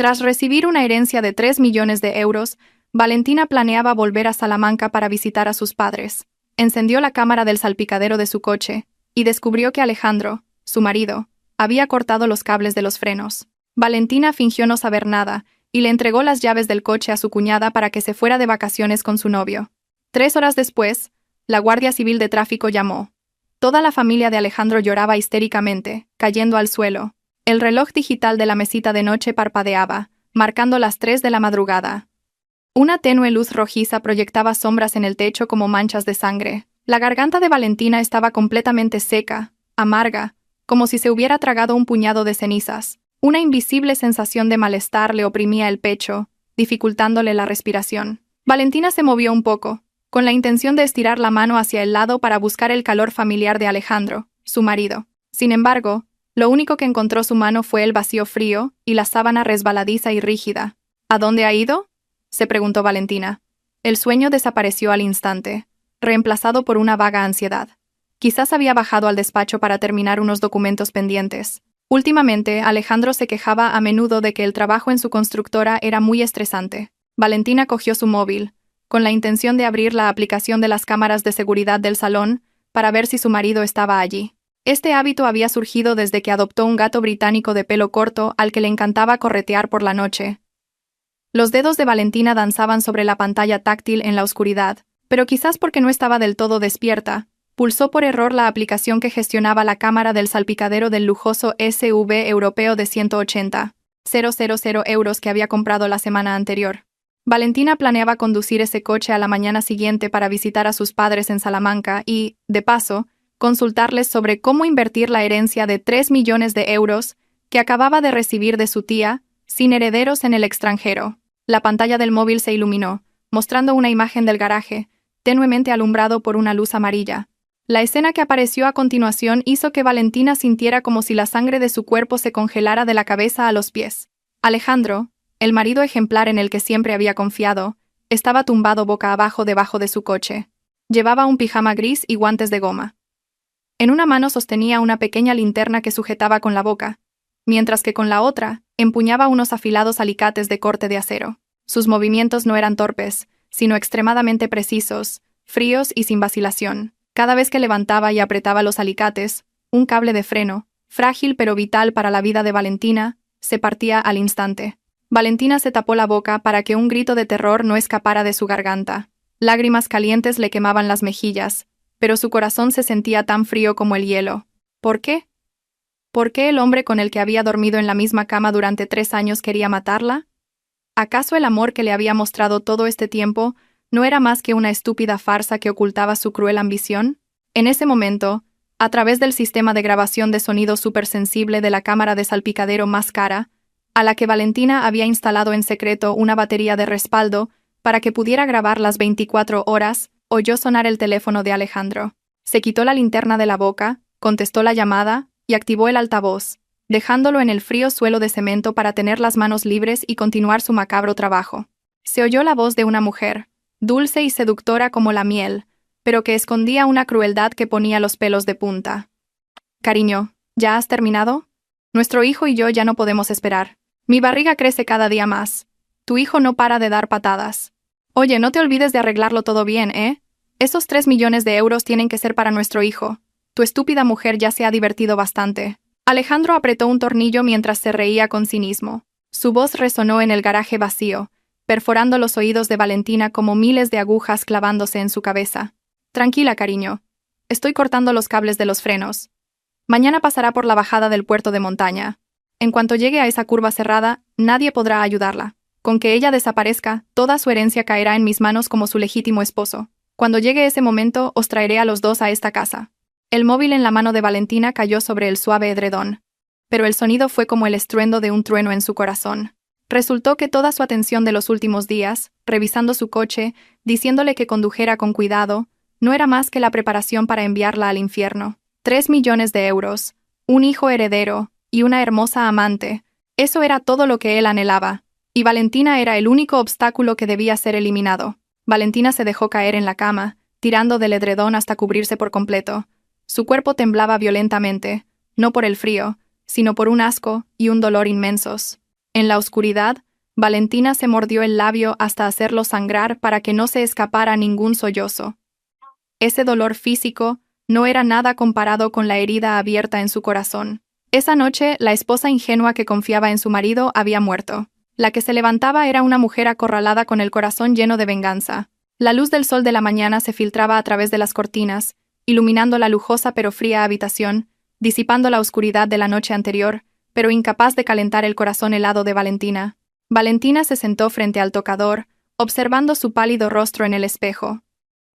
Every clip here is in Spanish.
Tras recibir una herencia de 3 millones de euros, Valentina planeaba volver a Salamanca para visitar a sus padres. Encendió la cámara del salpicadero de su coche y descubrió que Alejandro, su marido, había cortado los cables de los frenos. Valentina fingió no saber nada y le entregó las llaves del coche a su cuñada para que se fuera de vacaciones con su novio. 3 horas después, la Guardia Civil de Tráfico llamó. Toda la familia de Alejandro lloraba histéricamente, cayendo al suelo. El reloj digital de la mesita de noche parpadeaba, marcando las 3 de la madrugada. Una tenue luz rojiza proyectaba sombras en el techo como manchas de sangre. La garganta de Valentina estaba completamente seca, amarga, como si se hubiera tragado un puñado de cenizas. Una invisible sensación de malestar le oprimía el pecho, dificultándole la respiración. Valentina se movió un poco, con la intención de estirar la mano hacia el lado para buscar el calor familiar de Alejandro, su marido. Sin embargo, lo único que encontró su mano fue el vacío frío y la sábana resbaladiza y rígida. ¿A dónde ha ido?, se preguntó Valentina. El sueño desapareció al instante, reemplazado por una vaga ansiedad. Quizás había bajado al despacho para terminar unos documentos pendientes. Últimamente, Alejandro se quejaba a menudo de que el trabajo en su constructora era muy estresante. Valentina cogió su móvil, con la intención de abrir la aplicación de las cámaras de seguridad del salón para ver si su marido estaba allí. Este hábito había surgido desde que adoptó un gato británico de pelo corto al que le encantaba corretear por la noche. Los dedos de Valentina danzaban sobre la pantalla táctil en la oscuridad, pero quizás porque no estaba del todo despierta, pulsó por error la aplicación que gestionaba la cámara del salpicadero del lujoso SUV europeo de 180.000 euros que había comprado la semana anterior. Valentina planeaba conducir ese coche a la mañana siguiente para visitar a sus padres en Salamanca y, de paso, consultarles sobre cómo invertir la herencia de 3 millones de euros que acababa de recibir de su tía, sin herederos en el extranjero. La pantalla del móvil se iluminó, mostrando una imagen del garaje, tenuemente alumbrado por una luz amarilla. La escena que apareció a continuación hizo que Valentina sintiera como si la sangre de su cuerpo se congelara de la cabeza a los pies. Alejandro, el marido ejemplar en el que siempre había confiado, estaba tumbado boca abajo debajo de su coche. Llevaba un pijama gris y guantes de goma. En una mano sostenía una pequeña linterna que sujetaba con la boca, mientras que con la otra empuñaba unos afilados alicates de corte de acero. Sus movimientos no eran torpes, sino extremadamente precisos, fríos y sin vacilación. Cada vez que levantaba y apretaba los alicates, un cable de freno, frágil pero vital para la vida de Valentina, se partía al instante. Valentina se tapó la boca para que un grito de terror no escapara de su garganta. Lágrimas calientes le quemaban las mejillas, pero su corazón se sentía tan frío como el hielo. ¿Por qué? ¿Por qué el hombre con el que había dormido en la misma cama durante 3 años quería matarla? ¿Acaso el amor que le había mostrado todo este tiempo no era más que una estúpida farsa que ocultaba su cruel ambición? En ese momento, a través del sistema de grabación de sonido supersensible de la cámara de salpicadero más cara, a la que Valentina había instalado en secreto una batería de respaldo para que pudiera grabar las 24 horas, oyó sonar el teléfono de Alejandro. Se quitó la linterna de la boca, contestó la llamada y activó el altavoz, dejándolo en el frío suelo de cemento para tener las manos libres y continuar su macabro trabajo. Se oyó la voz de una mujer, dulce y seductora como la miel, pero que escondía una crueldad que ponía los pelos de punta. «Cariño, ¿ya has terminado? Nuestro hijo y yo ya no podemos esperar. Mi barriga crece cada día más. Tu hijo no para de dar patadas. Oye, no te olvides de arreglarlo todo bien, ¿eh? Esos 3 millones de euros tienen que ser para nuestro hijo. Tu estúpida mujer ya se ha divertido bastante». Alejandro apretó un tornillo mientras se reía con cinismo. Su voz resonó en el garaje vacío, perforando los oídos de Valentina como miles de agujas clavándose en su cabeza. «Tranquila, cariño. Estoy cortando los cables de los frenos. Mañana pasará por la bajada del puerto de montaña. En cuanto llegue a esa curva cerrada, nadie podrá ayudarla. Con que ella desaparezca, toda su herencia caerá en mis manos como su legítimo esposo. Cuando llegue ese momento, os traeré a los dos a esta casa». El móvil en la mano de Valentina cayó sobre el suave edredón, pero el sonido fue como el estruendo de un trueno en su corazón. Resultó que toda su atención de los últimos días, revisando su coche, diciéndole que condujera con cuidado, no era más que la preparación para enviarla al infierno. 3 millones de euros, un hijo heredero y una hermosa amante. Eso era todo lo que él anhelaba, y Valentina era el único obstáculo que debía ser eliminado. Valentina se dejó caer en la cama, tirando del edredón hasta cubrirse por completo. Su cuerpo temblaba violentamente, no por el frío, sino por un asco y un dolor inmensos. En la oscuridad, Valentina se mordió el labio hasta hacerlo sangrar para que no se escapara ningún sollozo. Ese dolor físico no era nada comparado con la herida abierta en su corazón. Esa noche, la esposa ingenua que confiaba en su marido había muerto. La que se levantaba era una mujer acorralada con el corazón lleno de venganza. La luz del sol de la mañana se filtraba a través de las cortinas, iluminando la lujosa pero fría habitación, disipando la oscuridad de la noche anterior, pero incapaz de calentar el corazón helado de Valentina. Valentina se sentó frente al tocador, observando su pálido rostro en el espejo.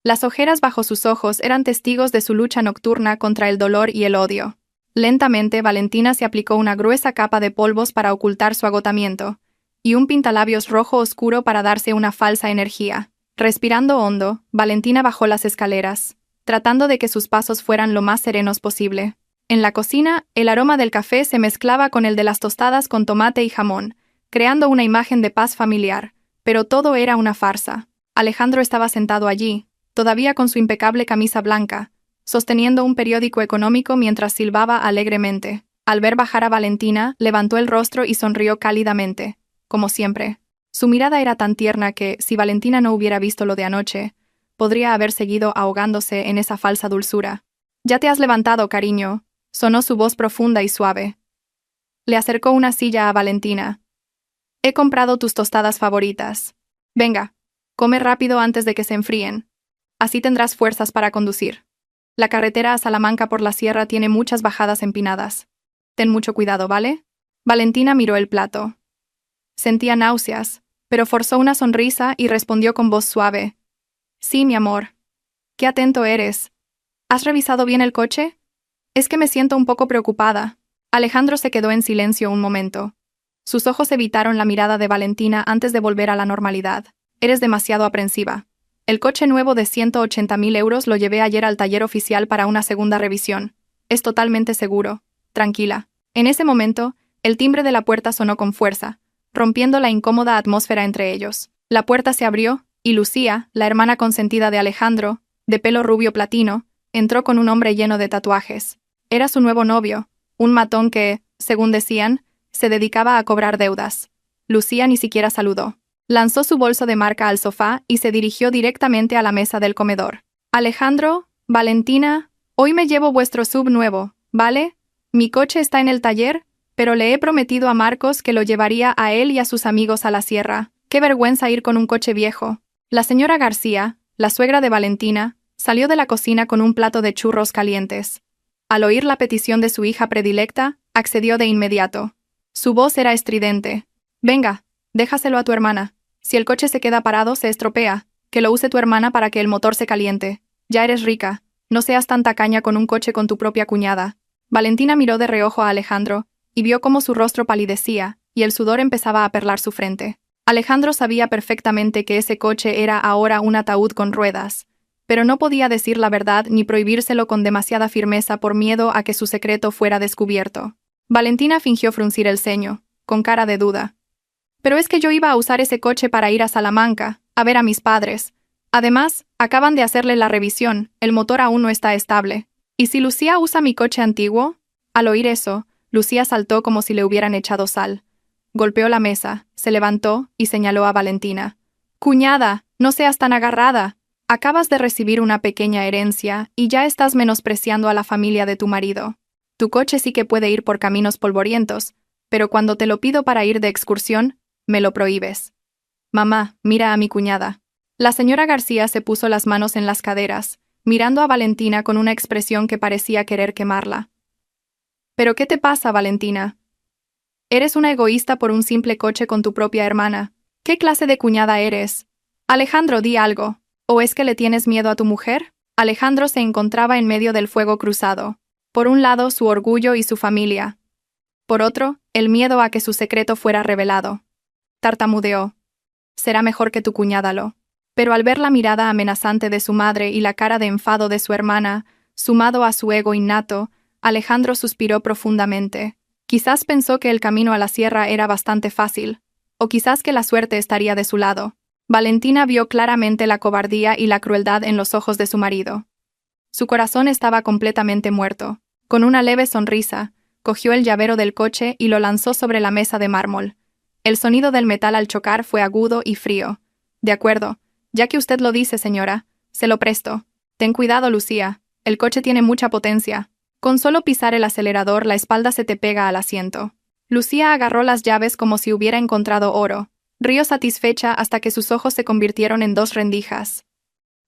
Las ojeras bajo sus ojos eran testigos de su lucha nocturna contra el dolor y el odio. Lentamente, Valentina se aplicó una gruesa capa de polvos para ocultar su agotamiento, y un pintalabios rojo oscuro para darse una falsa energía. Respirando hondo, Valentina bajó las escaleras, tratando de que sus pasos fueran lo más serenos posible. En la cocina, el aroma del café se mezclaba con el de las tostadas con tomate y jamón, creando una imagen de paz familiar, pero todo era una farsa. Alejandro estaba sentado allí, todavía con su impecable camisa blanca, sosteniendo un periódico económico mientras silbaba alegremente. Al ver bajar a Valentina, levantó el rostro y sonrió cálidamente, como siempre. Su mirada era tan tierna que, si Valentina no hubiera visto lo de anoche, podría haber seguido ahogándose en esa falsa dulzura. «Ya te has levantado, cariño», sonó su voz profunda y suave. Le acercó una silla a Valentina. «He comprado tus tostadas favoritas. Venga, come rápido antes de que se enfríen. Así tendrás fuerzas para conducir. La carretera a Salamanca por la sierra tiene muchas bajadas empinadas. Ten mucho cuidado, ¿vale?» Valentina miró el plato. Sentía náuseas, pero forzó una sonrisa y respondió con voz suave. «Sí, mi amor. Qué atento eres. ¿Has revisado bien el coche? Es que me siento un poco preocupada». Alejandro se quedó en silencio un momento. Sus ojos evitaron la mirada de Valentina antes de volver a la normalidad. «Eres demasiado aprensiva. El coche nuevo de 180.000 euros lo llevé ayer al taller oficial para una segunda revisión. Es totalmente seguro. Tranquila». En ese momento, el timbre de la puerta sonó con fuerza, rompiendo la incómoda atmósfera entre ellos. La puerta se abrió, y Lucía, la hermana consentida de Alejandro, de pelo rubio platino, entró con un hombre lleno de tatuajes. Era su nuevo novio, un matón que, según decían, se dedicaba a cobrar deudas. Lucía ni siquiera saludó. Lanzó su bolso de marca al sofá y se dirigió directamente a la mesa del comedor. «Alejandro, Valentina, hoy me llevo vuestro sub nuevo, ¿vale? Mi coche está en el taller, pero le he prometido a Marcos que lo llevaría a él y a sus amigos a la sierra. Qué vergüenza ir con un coche viejo». La señora García, la suegra de Valentina, salió de la cocina con un plato de churros calientes. Al oír la petición de su hija predilecta, accedió de inmediato. Su voz era estridente. «Venga, déjaselo a tu hermana. Si el coche se queda parado, se estropea. Que lo use tu hermana para que el motor se caliente. Ya eres rica. No seas tan tacaña con un coche con tu propia cuñada». Valentina miró de reojo a Alejandro y vio cómo su rostro palidecía y el sudor empezaba a perlar su frente. Alejandro sabía perfectamente que ese coche era ahora un ataúd con ruedas, pero no podía decir la verdad ni prohibírselo con demasiada firmeza por miedo a que su secreto fuera descubierto. Valentina fingió fruncir el ceño, con cara de duda. «Pero es que yo iba a usar ese coche para ir a Salamanca, a ver a mis padres. Además, acaban de hacerle la revisión, el motor aún no está estable. ¿Y si Lucía usa mi coche antiguo?» Al oír eso, Lucía saltó como si le hubieran echado sal. Golpeó la mesa, se levantó y señaló a Valentina. «Cuñada, no seas tan agarrada. Acabas de recibir una pequeña herencia y ya estás menospreciando a la familia de tu marido. Tu coche sí que puede ir por caminos polvorientos, pero cuando te lo pido para ir de excursión, me lo prohíbes. Mamá, mira a mi cuñada». La señora García se puso las manos en las caderas, mirando a Valentina con una expresión que parecía querer quemarla. «¿Pero qué te pasa, Valentina? Eres una egoísta por un simple coche con tu propia hermana. ¿Qué clase de cuñada eres? Alejandro, di algo. ¿O es que le tienes miedo a tu mujer?» Alejandro se encontraba en medio del fuego cruzado. Por un lado, su orgullo y su familia. Por otro, el miedo a que su secreto fuera revelado. Tartamudeó. «Será mejor que tu cuñada lo». Pero al ver la mirada amenazante de su madre y la cara de enfado de su hermana, sumado a su ego innato, Alejandro suspiró profundamente. Quizás pensó que el camino a la sierra era bastante fácil, o quizás que la suerte estaría de su lado. Valentina vio claramente la cobardía y la crueldad en los ojos de su marido. Su corazón estaba completamente muerto. Con una leve sonrisa, cogió el llavero del coche y lo lanzó sobre la mesa de mármol. El sonido del metal al chocar fue agudo y frío. De acuerdo. Ya que usted lo dice, señora, se lo presto. Ten cuidado, Lucía. El coche tiene mucha potencia. Con solo pisar el acelerador, la espalda se te pega al asiento. Lucía agarró las llaves como si hubiera encontrado oro. Rió satisfecha hasta que sus ojos se convirtieron en dos rendijas.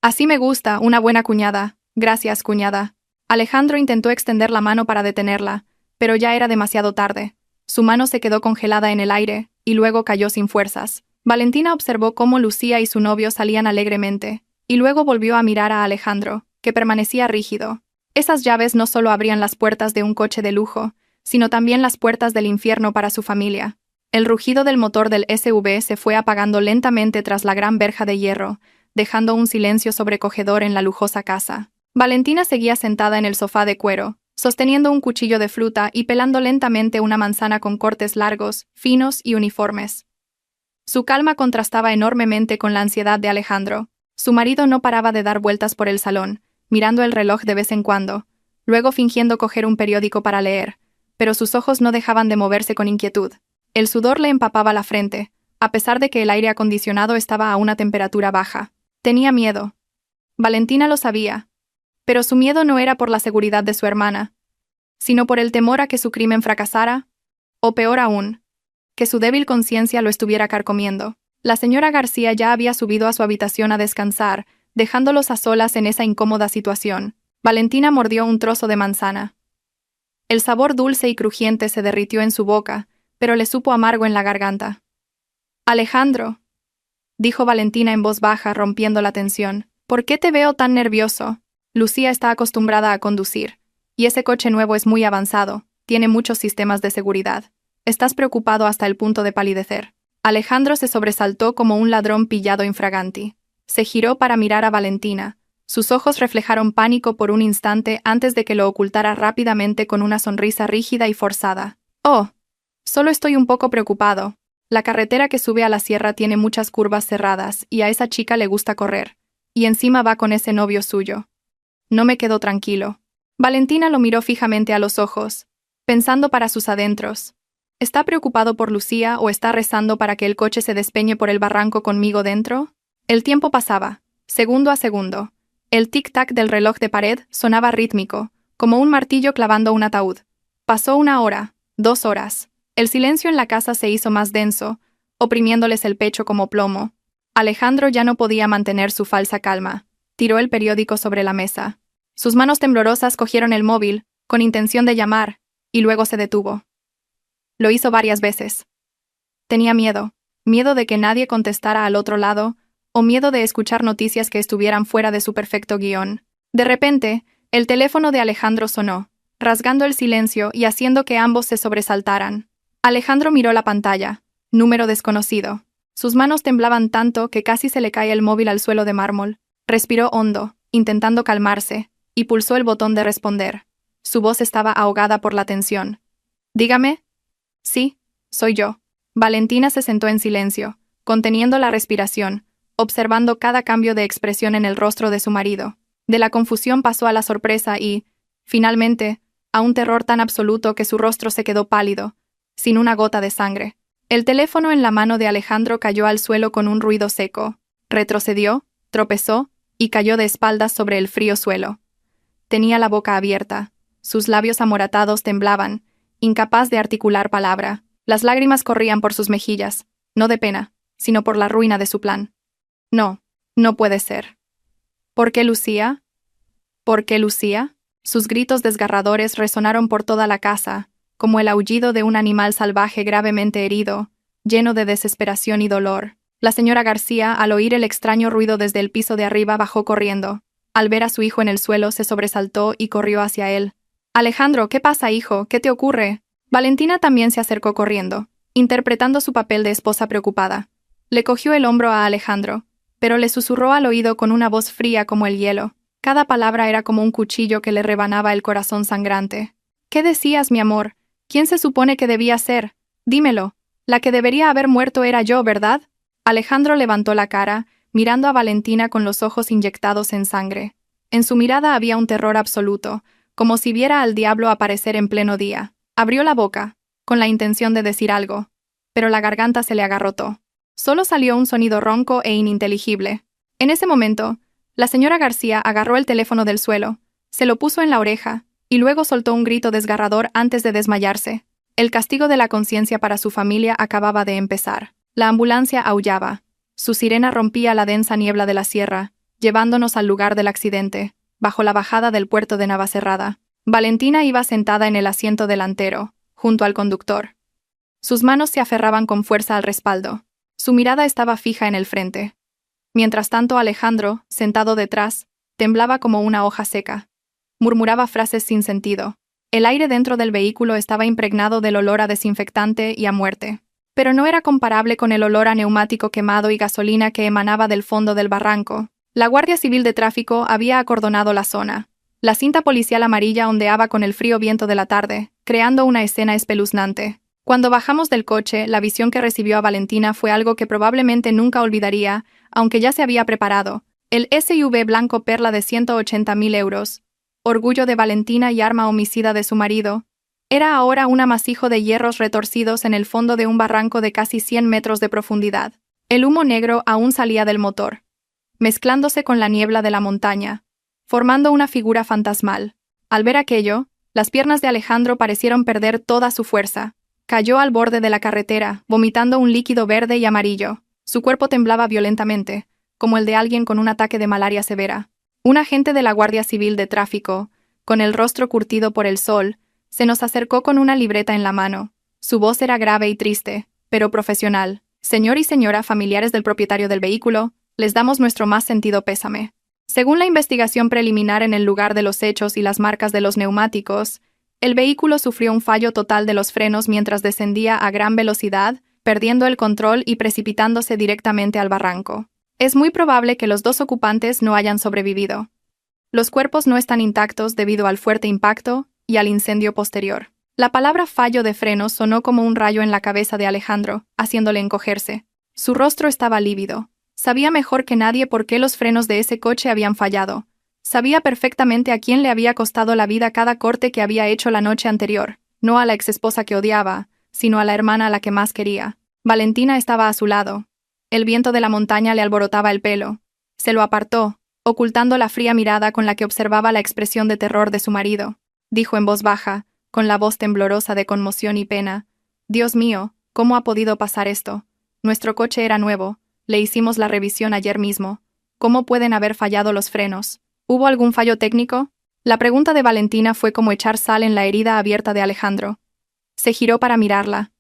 Así me gusta, una buena cuñada. Gracias, cuñada. Alejandro intentó extender la mano para detenerla, pero ya era demasiado tarde. Su mano se quedó congelada en el aire, y luego cayó sin fuerzas. Valentina observó cómo Lucía y su novio salían alegremente, y luego volvió a mirar a Alejandro, que permanecía rígido. Esas llaves no solo abrían las puertas de un coche de lujo, sino también las puertas del infierno para su familia. El rugido del motor del SUV se fue apagando lentamente tras la gran verja de hierro, dejando un silencio sobrecogedor en la lujosa casa. Valentina seguía sentada en el sofá de cuero, sosteniendo un cuchillo de fruta y pelando lentamente una manzana con cortes largos, finos y uniformes. Su calma contrastaba enormemente con la ansiedad de Alejandro. Su marido no paraba de dar vueltas por el salón, mirando el reloj de vez en cuando, luego fingiendo coger un periódico para leer, pero sus ojos no dejaban de moverse con inquietud. El sudor le empapaba la frente, a pesar de que el aire acondicionado estaba a una temperatura baja. Tenía miedo. Valentina lo sabía. Pero su miedo no era por la seguridad de su hermana, sino por el temor a que su crimen fracasara, o peor aún, que su débil conciencia lo estuviera carcomiendo. La señora García ya había subido a su habitación a descansar, dejándolos a solas en esa incómoda situación. Valentina mordió un trozo de manzana. El sabor dulce y crujiente se derritió en su boca, pero le supo amargo en la garganta. «Alejandro», dijo Valentina en voz baja, rompiendo la tensión, «¿por qué te veo tan nervioso? Lucía está acostumbrada a conducir, y ese coche nuevo es muy avanzado, tiene muchos sistemas de seguridad. Estás preocupado hasta el punto de palidecer». Alejandro se sobresaltó como un ladrón pillado infraganti. Se giró para mirar a Valentina. Sus ojos reflejaron pánico por un instante antes de que lo ocultara rápidamente con una sonrisa rígida y forzada. «Oh, solo estoy un poco preocupado. La carretera que sube a la sierra tiene muchas curvas cerradas y a esa chica le gusta correr. Y encima va con ese novio suyo. No me quedo tranquilo». Valentina lo miró fijamente a los ojos, pensando para sus adentros. ¿Está preocupado por Lucía o está rezando para que el coche se despeñe por el barranco conmigo dentro? El tiempo pasaba, segundo a segundo. El tic-tac del reloj de pared sonaba rítmico, como un martillo clavando un ataúd. Pasó 1 hora, 2 horas. El silencio en la casa se hizo más denso, oprimiéndoles el pecho como plomo. Alejandro ya no podía mantener su falsa calma. Tiró el periódico sobre la mesa. Sus manos temblorosas cogieron el móvil, con intención de llamar, y luego se detuvo. Lo hizo varias veces. Tenía miedo de que nadie contestara al otro lado, o miedo de escuchar noticias que estuvieran fuera de su perfecto guión. De repente, el teléfono de Alejandro sonó, rasgando el silencio y haciendo que ambos se sobresaltaran. Alejandro miró la pantalla. Número desconocido. Sus manos temblaban tanto que casi se le cae el móvil al suelo de mármol. Respiró hondo, intentando calmarse, y pulsó el botón de responder. Su voz estaba ahogada por la tensión. «Dígame». «Sí, soy yo». Valentina se sentó en silencio, conteniendo la respiración, observando cada cambio de expresión en el rostro de su marido. De la confusión pasó a la sorpresa y, finalmente, a un terror tan absoluto que su rostro se quedó pálido, sin una gota de sangre. El teléfono en la mano de Alejandro cayó al suelo con un ruido seco. Retrocedió, tropezó y cayó de espaldas sobre el frío suelo. Tenía la boca abierta, sus labios amoratados temblaban, incapaz de articular palabra. Las lágrimas corrían por sus mejillas, no de pena, sino por la ruina de su plan. No, no puede ser. ¿Por qué Lucía? ¿Por qué Lucía? Sus gritos desgarradores resonaron por toda la casa, como el aullido de un animal salvaje gravemente herido, lleno de desesperación y dolor. La señora García, al oír el extraño ruido desde el piso de arriba, bajó corriendo. Al ver a su hijo en el suelo, se sobresaltó y corrió hacia él. «Alejandro, ¿qué pasa, hijo? ¿Qué te ocurre?» Valentina también se acercó corriendo, interpretando su papel de esposa preocupada. Le cogió el hombro a Alejandro, pero le susurró al oído con una voz fría como el hielo. Cada palabra era como un cuchillo que le rebanaba el corazón sangrante. «¿Qué decías, mi amor? ¿Quién se supone que debía ser? Dímelo. La que debería haber muerto era yo, ¿verdad?» Alejandro levantó la cara, mirando a Valentina con los ojos inyectados en sangre. En su mirada había un terror absoluto, como si viera al diablo aparecer en pleno día. Abrió la boca, con la intención de decir algo, pero la garganta se le agarrotó. Solo salió un sonido ronco e ininteligible. En ese momento, la señora García agarró el teléfono del suelo, se lo puso en la oreja, y luego soltó un grito desgarrador antes de desmayarse. El castigo de la conciencia para su familia acababa de empezar. La ambulancia aullaba. Su sirena rompía la densa niebla de la sierra, llevándonos al lugar del accidente, bajo la bajada del puerto de Navacerrada. Valentina iba sentada en el asiento delantero, junto al conductor. Sus manos se aferraban con fuerza al respaldo. Su mirada estaba fija en el frente. Mientras tanto, Alejandro, sentado detrás, temblaba como una hoja seca. Murmuraba frases sin sentido. El aire dentro del vehículo estaba impregnado del olor a desinfectante y a muerte. Pero no era comparable con el olor a neumático quemado y gasolina que emanaba del fondo del barranco. La Guardia Civil de Tráfico había acordonado la zona. La cinta policial amarilla ondeaba con el frío viento de la tarde, creando una escena espeluznante. Cuando bajamos del coche, la visión que recibió a Valentina fue algo que probablemente nunca olvidaría, aunque ya se había preparado. El SUV blanco perla de 180.000 euros, orgullo de Valentina y arma homicida de su marido, era ahora un amasijo de hierros retorcidos en el fondo de un barranco de casi 100 metros de profundidad. El humo negro aún salía del motor, mezclándose con la niebla de la montaña, formando una figura fantasmal. Al ver aquello, las piernas de Alejandro parecieron perder toda su fuerza. Cayó al borde de la carretera, vomitando un líquido verde y amarillo. Su cuerpo temblaba violentamente, como el de alguien con un ataque de malaria severa. Un agente de la Guardia Civil de Tráfico, con el rostro curtido por el sol, se nos acercó con una libreta en la mano. Su voz era grave y triste, pero profesional. Señor y señora familiares del propietario del vehículo, les damos nuestro más sentido pésame. Según la investigación preliminar en el lugar de los hechos y las marcas de los neumáticos, el vehículo sufrió un fallo total de los frenos mientras descendía a gran velocidad, perdiendo el control y precipitándose directamente al barranco. Es muy probable que los dos ocupantes no hayan sobrevivido. Los cuerpos no están intactos debido al fuerte impacto y al incendio posterior. La palabra fallo de frenos sonó como un rayo en la cabeza de Alejandro, haciéndole encogerse. Su rostro estaba lívido. Sabía mejor que nadie por qué los frenos de ese coche habían fallado. Sabía perfectamente a quién le había costado la vida cada corte que había hecho la noche anterior, no a la exesposa que odiaba, sino a la hermana a la que más quería. Valentina estaba a su lado. El viento de la montaña le alborotaba el pelo. Se lo apartó, ocultando la fría mirada con la que observaba la expresión de terror de su marido. Dijo en voz baja, con la voz temblorosa de conmoción y pena: «Dios mío, ¿cómo ha podido pasar esto? Nuestro coche era nuevo, le hicimos la revisión ayer mismo. ¿Cómo pueden haber fallado los frenos? ¿Hubo algún fallo técnico?». La pregunta de Valentina fue como echar sal en la herida abierta de Alejandro. Se giró para mirarla.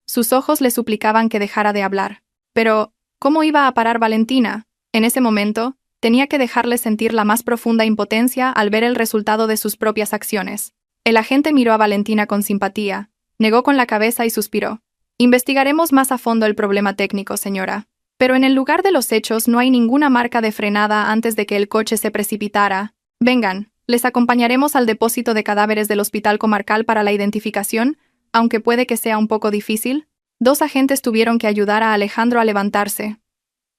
Sus ojos le suplicaban que dejara de hablar. Pero, ¿cómo iba a parar Valentina? En ese momento, tenía que dejarle sentir la más profunda impotencia al ver el resultado de sus propias acciones. El agente miró a Valentina con simpatía, negó con la cabeza y suspiró. «Investigaremos más a fondo el problema técnico, señora. Pero en el lugar de los hechos no hay ninguna marca de frenada antes de que el coche se precipitara. Vengan, les acompañaremos al depósito de cadáveres del Hospital Comarcal para la identificación, aunque puede que sea un poco difícil». Dos agentes tuvieron que ayudar a Alejandro a levantarse.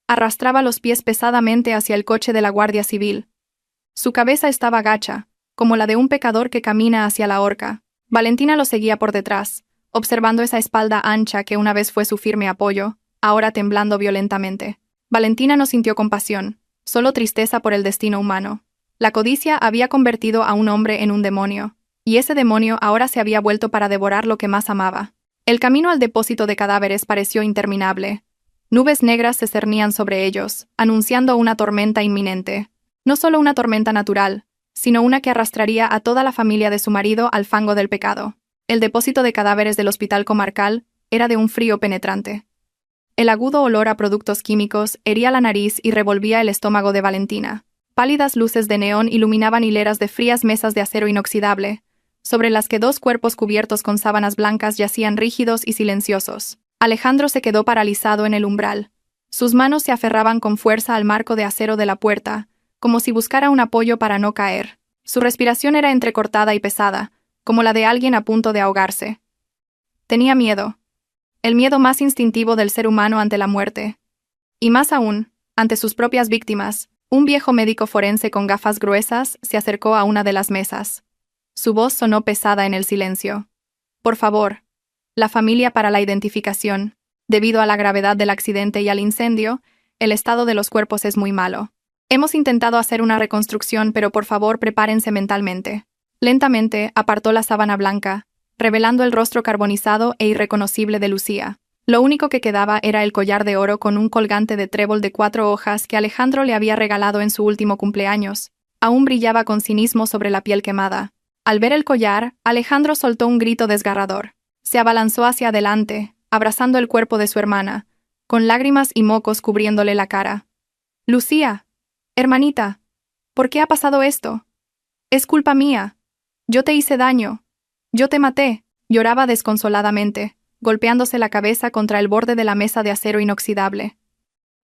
Arrastraba los pies pesadamente hacia el coche de la Guardia Civil. Su cabeza estaba gacha, como la de un pecador que camina hacia la horca. Valentina lo seguía por detrás, observando esa espalda ancha que una vez fue su firme apoyo, ahora temblando violentamente. Valentina no sintió compasión, solo tristeza por el destino humano. La codicia había convertido a un hombre en un demonio, y ese demonio ahora se había vuelto para devorar lo que más amaba. El camino al depósito de cadáveres pareció interminable. Nubes negras se cernían sobre ellos, anunciando una tormenta inminente. No solo una tormenta natural, sino una que arrastraría a toda la familia de su marido al fango del pecado. El depósito de cadáveres del Hospital Comarcal era de un frío penetrante. El agudo olor a productos químicos hería la nariz y revolvía el estómago de Valentina. Pálidas luces de neón iluminaban hileras de frías mesas de acero inoxidable, sobre las que dos cuerpos cubiertos con sábanas blancas yacían rígidos y silenciosos. Alejandro se quedó paralizado en el umbral. Sus manos se aferraban con fuerza al marco de acero de la puerta, como si buscara un apoyo para no caer. Su respiración era entrecortada y pesada, como la de alguien a punto de ahogarse. Tenía miedo. El miedo más instintivo del ser humano ante la muerte. Y más aún, ante sus propias víctimas. Un viejo médico forense con gafas gruesas se acercó a una de las mesas. Su voz sonó pesada en el silencio. «Por favor, La familia para la identificación. Debido a la gravedad del accidente y al incendio, el estado de los cuerpos es muy malo. Hemos intentado hacer una reconstrucción, pero por favor prepárense mentalmente. Lentamente apartó la sábana blanca, revelando el rostro carbonizado e irreconocible de Lucía. Lo único que quedaba era el collar de oro con un colgante de trébol de 4 hojas que Alejandro le había regalado en su último cumpleaños. Aún brillaba con cinismo sobre la piel quemada. Al ver el collar, Alejandro soltó un grito desgarrador. Se abalanzó hacia adelante, abrazando el cuerpo de su hermana, con lágrimas y mocos cubriéndole la cara. «Lucía, hermanita, ¿por qué ha pasado esto? Es culpa mía. Yo te hice daño. Yo te maté», lloraba desconsoladamente, golpeándose la cabeza contra el borde de la mesa de acero inoxidable.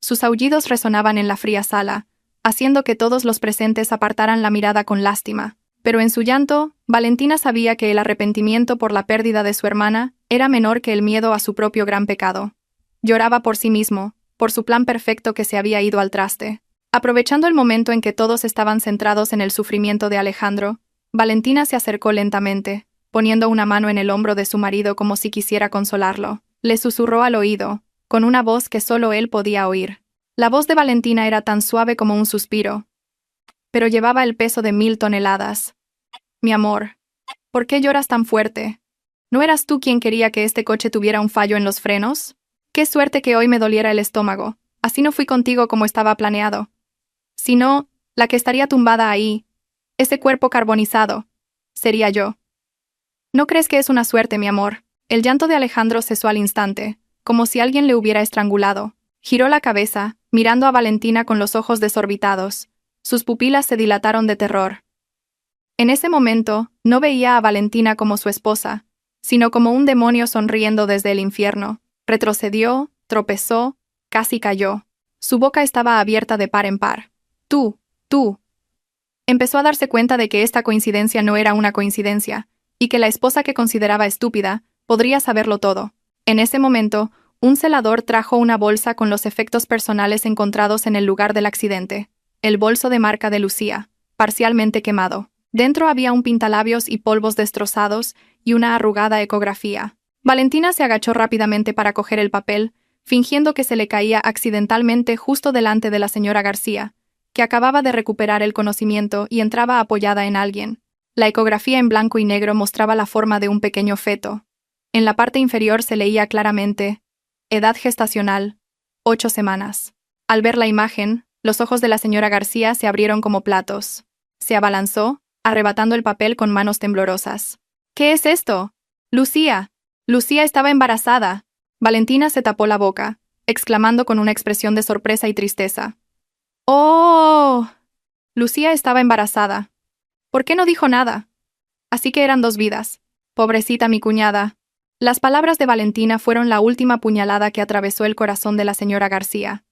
Sus aullidos resonaban en la fría sala, haciendo que todos los presentes apartaran la mirada con lástima. Pero en su llanto, Valentina sabía que el arrepentimiento por la pérdida de su hermana era menor que el miedo a su propio gran pecado. Lloraba por sí mismo, por su plan perfecto que se había ido al traste. Aprovechando el momento en que todos estaban centrados en el sufrimiento de Alejandro, Valentina se acercó lentamente, poniendo una mano en el hombro de su marido como si quisiera consolarlo. Le susurró al oído, con una voz que solo él podía oír. La voz de Valentina era tan suave como un suspiro, pero llevaba el peso de 1000 toneladas. «Mi amor, ¿por qué lloras tan fuerte? ¿No eras tú quien quería que este coche tuviera un fallo en los frenos? Qué suerte que hoy me doliera el estómago. Así no fui contigo como estaba planeado. Si no, la que estaría tumbada ahí, ese cuerpo carbonizado, sería yo. ¿No crees que es una suerte, mi amor?» El llanto de Alejandro cesó al instante, como si alguien le hubiera estrangulado. Giró la cabeza, mirando a Valentina con los ojos desorbitados. Sus pupilas se dilataron de terror. En ese momento, no veía a Valentina como su esposa, sino como un demonio sonriendo desde el infierno. Retrocedió, tropezó, casi cayó. Su boca estaba abierta de par en par. Tú. Empezó a darse cuenta de que esta coincidencia no era una coincidencia, y que la esposa que consideraba estúpida podría saberlo todo. En ese momento, un celador trajo una bolsa con los efectos personales encontrados en el lugar del accidente. El bolso de marca de Lucía, parcialmente quemado. Dentro había un pintalabios y polvos destrozados y una arrugada ecografía. Valentina se agachó rápidamente para coger el papel, fingiendo que se le caía accidentalmente justo delante de la señora García, que acababa de recuperar el conocimiento y entraba apoyada en alguien. La ecografía en blanco y negro mostraba la forma de un pequeño feto. En la parte inferior se leía claramente: edad gestacional, 8 semanas. Al ver la imagen, los ojos de la señora García se abrieron como platos. Se abalanzó, arrebatando el papel con manos temblorosas. «¿Qué es esto? Lucía. Lucía estaba embarazada». Valentina se tapó la boca, exclamando con una expresión de sorpresa y tristeza. «¡Oh!». Lucía estaba embarazada. ¿Por qué no dijo nada? Así que eran 2 vidas. Pobrecita mi cuñada. Las palabras de Valentina fueron la última puñalada que atravesó el corazón de la señora García.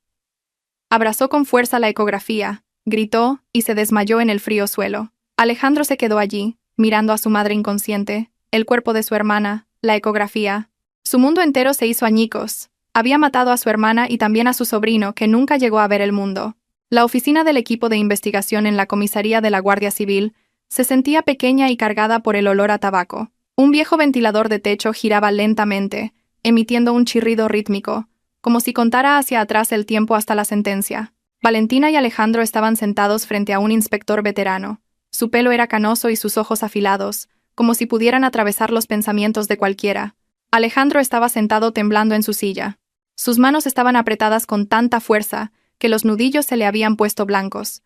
Abrazó con fuerza la ecografía, gritó y se desmayó en el frío suelo. Alejandro se quedó allí, mirando a su madre inconsciente, el cuerpo de su hermana, la ecografía. Su mundo entero se hizo añicos. Había matado a su hermana y también a su sobrino, que nunca llegó a ver el mundo. La oficina del equipo de investigación en la comisaría de la Guardia Civil se sentía pequeña y cargada por el olor a tabaco. Un viejo ventilador de techo giraba lentamente, emitiendo un chirrido rítmico, como si contara hacia atrás el tiempo hasta la sentencia. Valentina y Alejandro estaban sentados frente a un inspector veterano. Su pelo era canoso y sus ojos afilados, como si pudieran atravesar los pensamientos de cualquiera. Alejandro estaba sentado temblando en su silla. Sus manos estaban apretadas con tanta fuerza que los nudillos se le habían puesto blancos.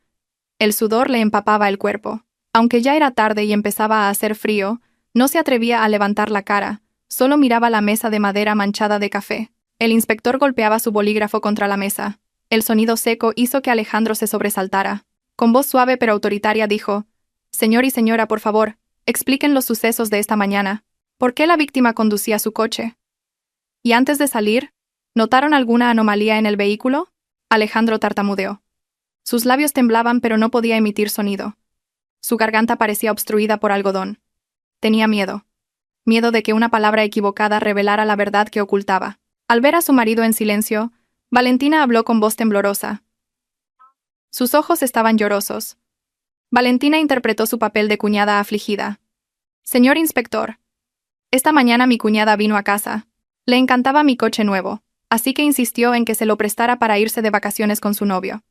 El sudor le empapaba el cuerpo. Aunque ya era tarde y empezaba a hacer frío, no se atrevía a levantar la cara, solo miraba la mesa de madera manchada de café. El inspector golpeaba su bolígrafo contra la mesa. El sonido seco hizo que Alejandro se sobresaltara. Con voz suave pero autoritaria dijo: «Señor y señora, por favor, expliquen los sucesos de esta mañana. ¿Por qué la víctima conducía su coche? Y antes de salir, ¿notaron alguna anomalía en el vehículo?». Alejandro tartamudeó. Sus labios temblaban pero no podía emitir sonido. Su garganta parecía obstruida por algodón. Tenía miedo. Miedo de que una palabra equivocada revelara la verdad que ocultaba. Al ver a su marido en silencio, Valentina habló con voz temblorosa. Sus ojos estaban llorosos. Valentina interpretó su papel de cuñada afligida. «Señor inspector, Esta mañana mi cuñada vino a casa. Le encantaba mi coche nuevo, así que insistió en que se lo prestara para irse de vacaciones con su novio.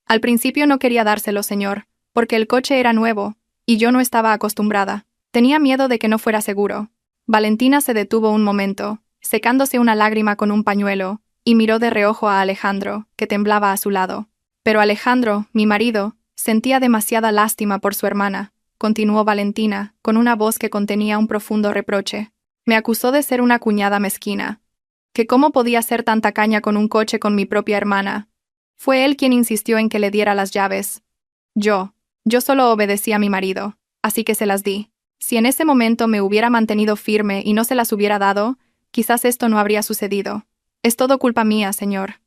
Al principio no quería dárselo, señor, porque el coche era nuevo, y yo no estaba acostumbrada. Tenía miedo de que no fuera seguro. Valentina se detuvo un momento, secándose una lágrima con un pañuelo, y miró de reojo a Alejandro, que temblaba a su lado. Pero Alejandro, mi marido, sentía demasiada lástima por su hermana, continuó Valentina, con una voz que contenía un profundo reproche. Me acusó de ser una cuñada mezquina. ¿Que cómo podía ser tan tacaña con un coche con mi propia hermana? Fue él quien insistió en que le diera las llaves. Yo solo obedecí a mi marido, así que se las di. Si en ese momento me hubiera mantenido firme y no se las hubiera dado, quizás esto no habría sucedido. Es todo culpa mía, señor.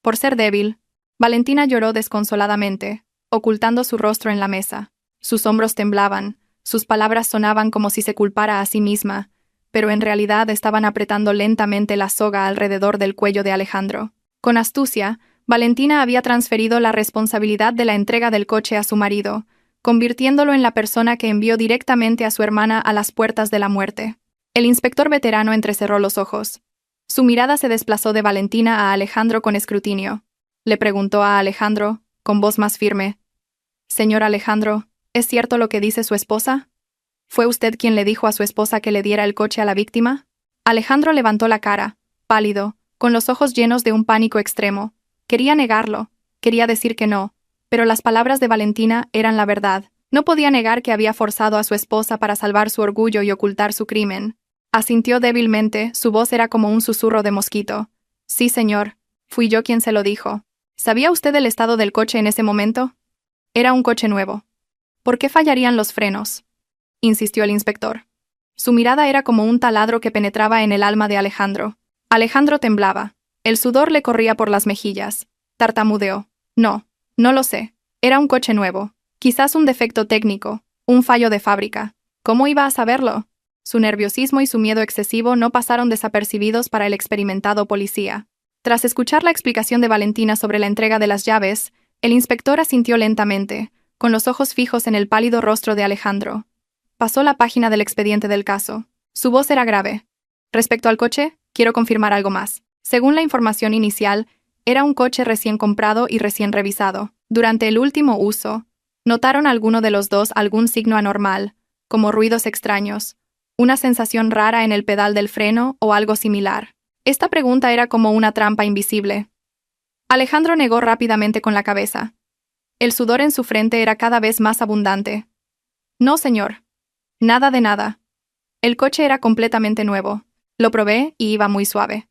Por ser débil. Valentina lloró desconsoladamente, ocultando su rostro en la mesa. Sus hombros temblaban, sus palabras sonaban como si se culpara a sí misma, pero en realidad estaban apretando lentamente la soga alrededor del cuello de Alejandro. Con astucia, Valentina había transferido la responsabilidad de la entrega del coche a su marido, convirtiéndolo en la persona que envió directamente a su hermana a las puertas de la muerte. El inspector veterano entrecerró los ojos. Su mirada se desplazó de Valentina a Alejandro con escrutinio. Le preguntó a Alejandro, con voz más firme: «Señor Alejandro, ¿es cierto lo que dice su esposa? ¿Fue usted quien le dijo a su esposa que le diera el coche a la víctima?» Alejandro levantó la cara, pálido, con los ojos llenos de un pánico extremo. Quería negarlo, quería decir que no, pero las palabras de Valentina eran la verdad. No podía negar que había forzado a su esposa para salvar su orgullo y ocultar su crimen. Asintió débilmente, su voz era como un susurro de mosquito. «Sí, señor, fui yo quien se lo dijo». «¿Sabía usted el estado del coche en ese momento?» «Era un coche nuevo». «¿Por qué fallarían los frenos?», insistió el inspector. Su mirada era como un taladro que penetraba en el alma de Alejandro. Alejandro temblaba. El sudor le corría por las mejillas. Tartamudeó. No lo sé. Era un coche nuevo. Quizás un defecto técnico, un fallo de fábrica. ¿Cómo iba a saberlo? Su nerviosismo y su miedo excesivo no pasaron desapercibidos para el experimentado policía. Tras escuchar la explicación de Valentina sobre la entrega de las llaves, el inspector asintió lentamente, con los ojos fijos en el pálido rostro de Alejandro. Pasó la página del expediente del caso. Su voz era grave. «Respecto al coche, quiero confirmar algo más. Según la información inicial, era un coche recién comprado y recién revisado. Durante el último uso, ¿notaron alguno de los dos algún signo anormal, como ruidos extraños, una sensación rara en el pedal del freno o algo similar?» Esta pregunta era como una trampa invisible. Alejandro negó rápidamente con la cabeza. El sudor en su frente era cada vez más abundante. «No, señor. Nada de nada. El coche era completamente nuevo. Lo probé y iba muy suave.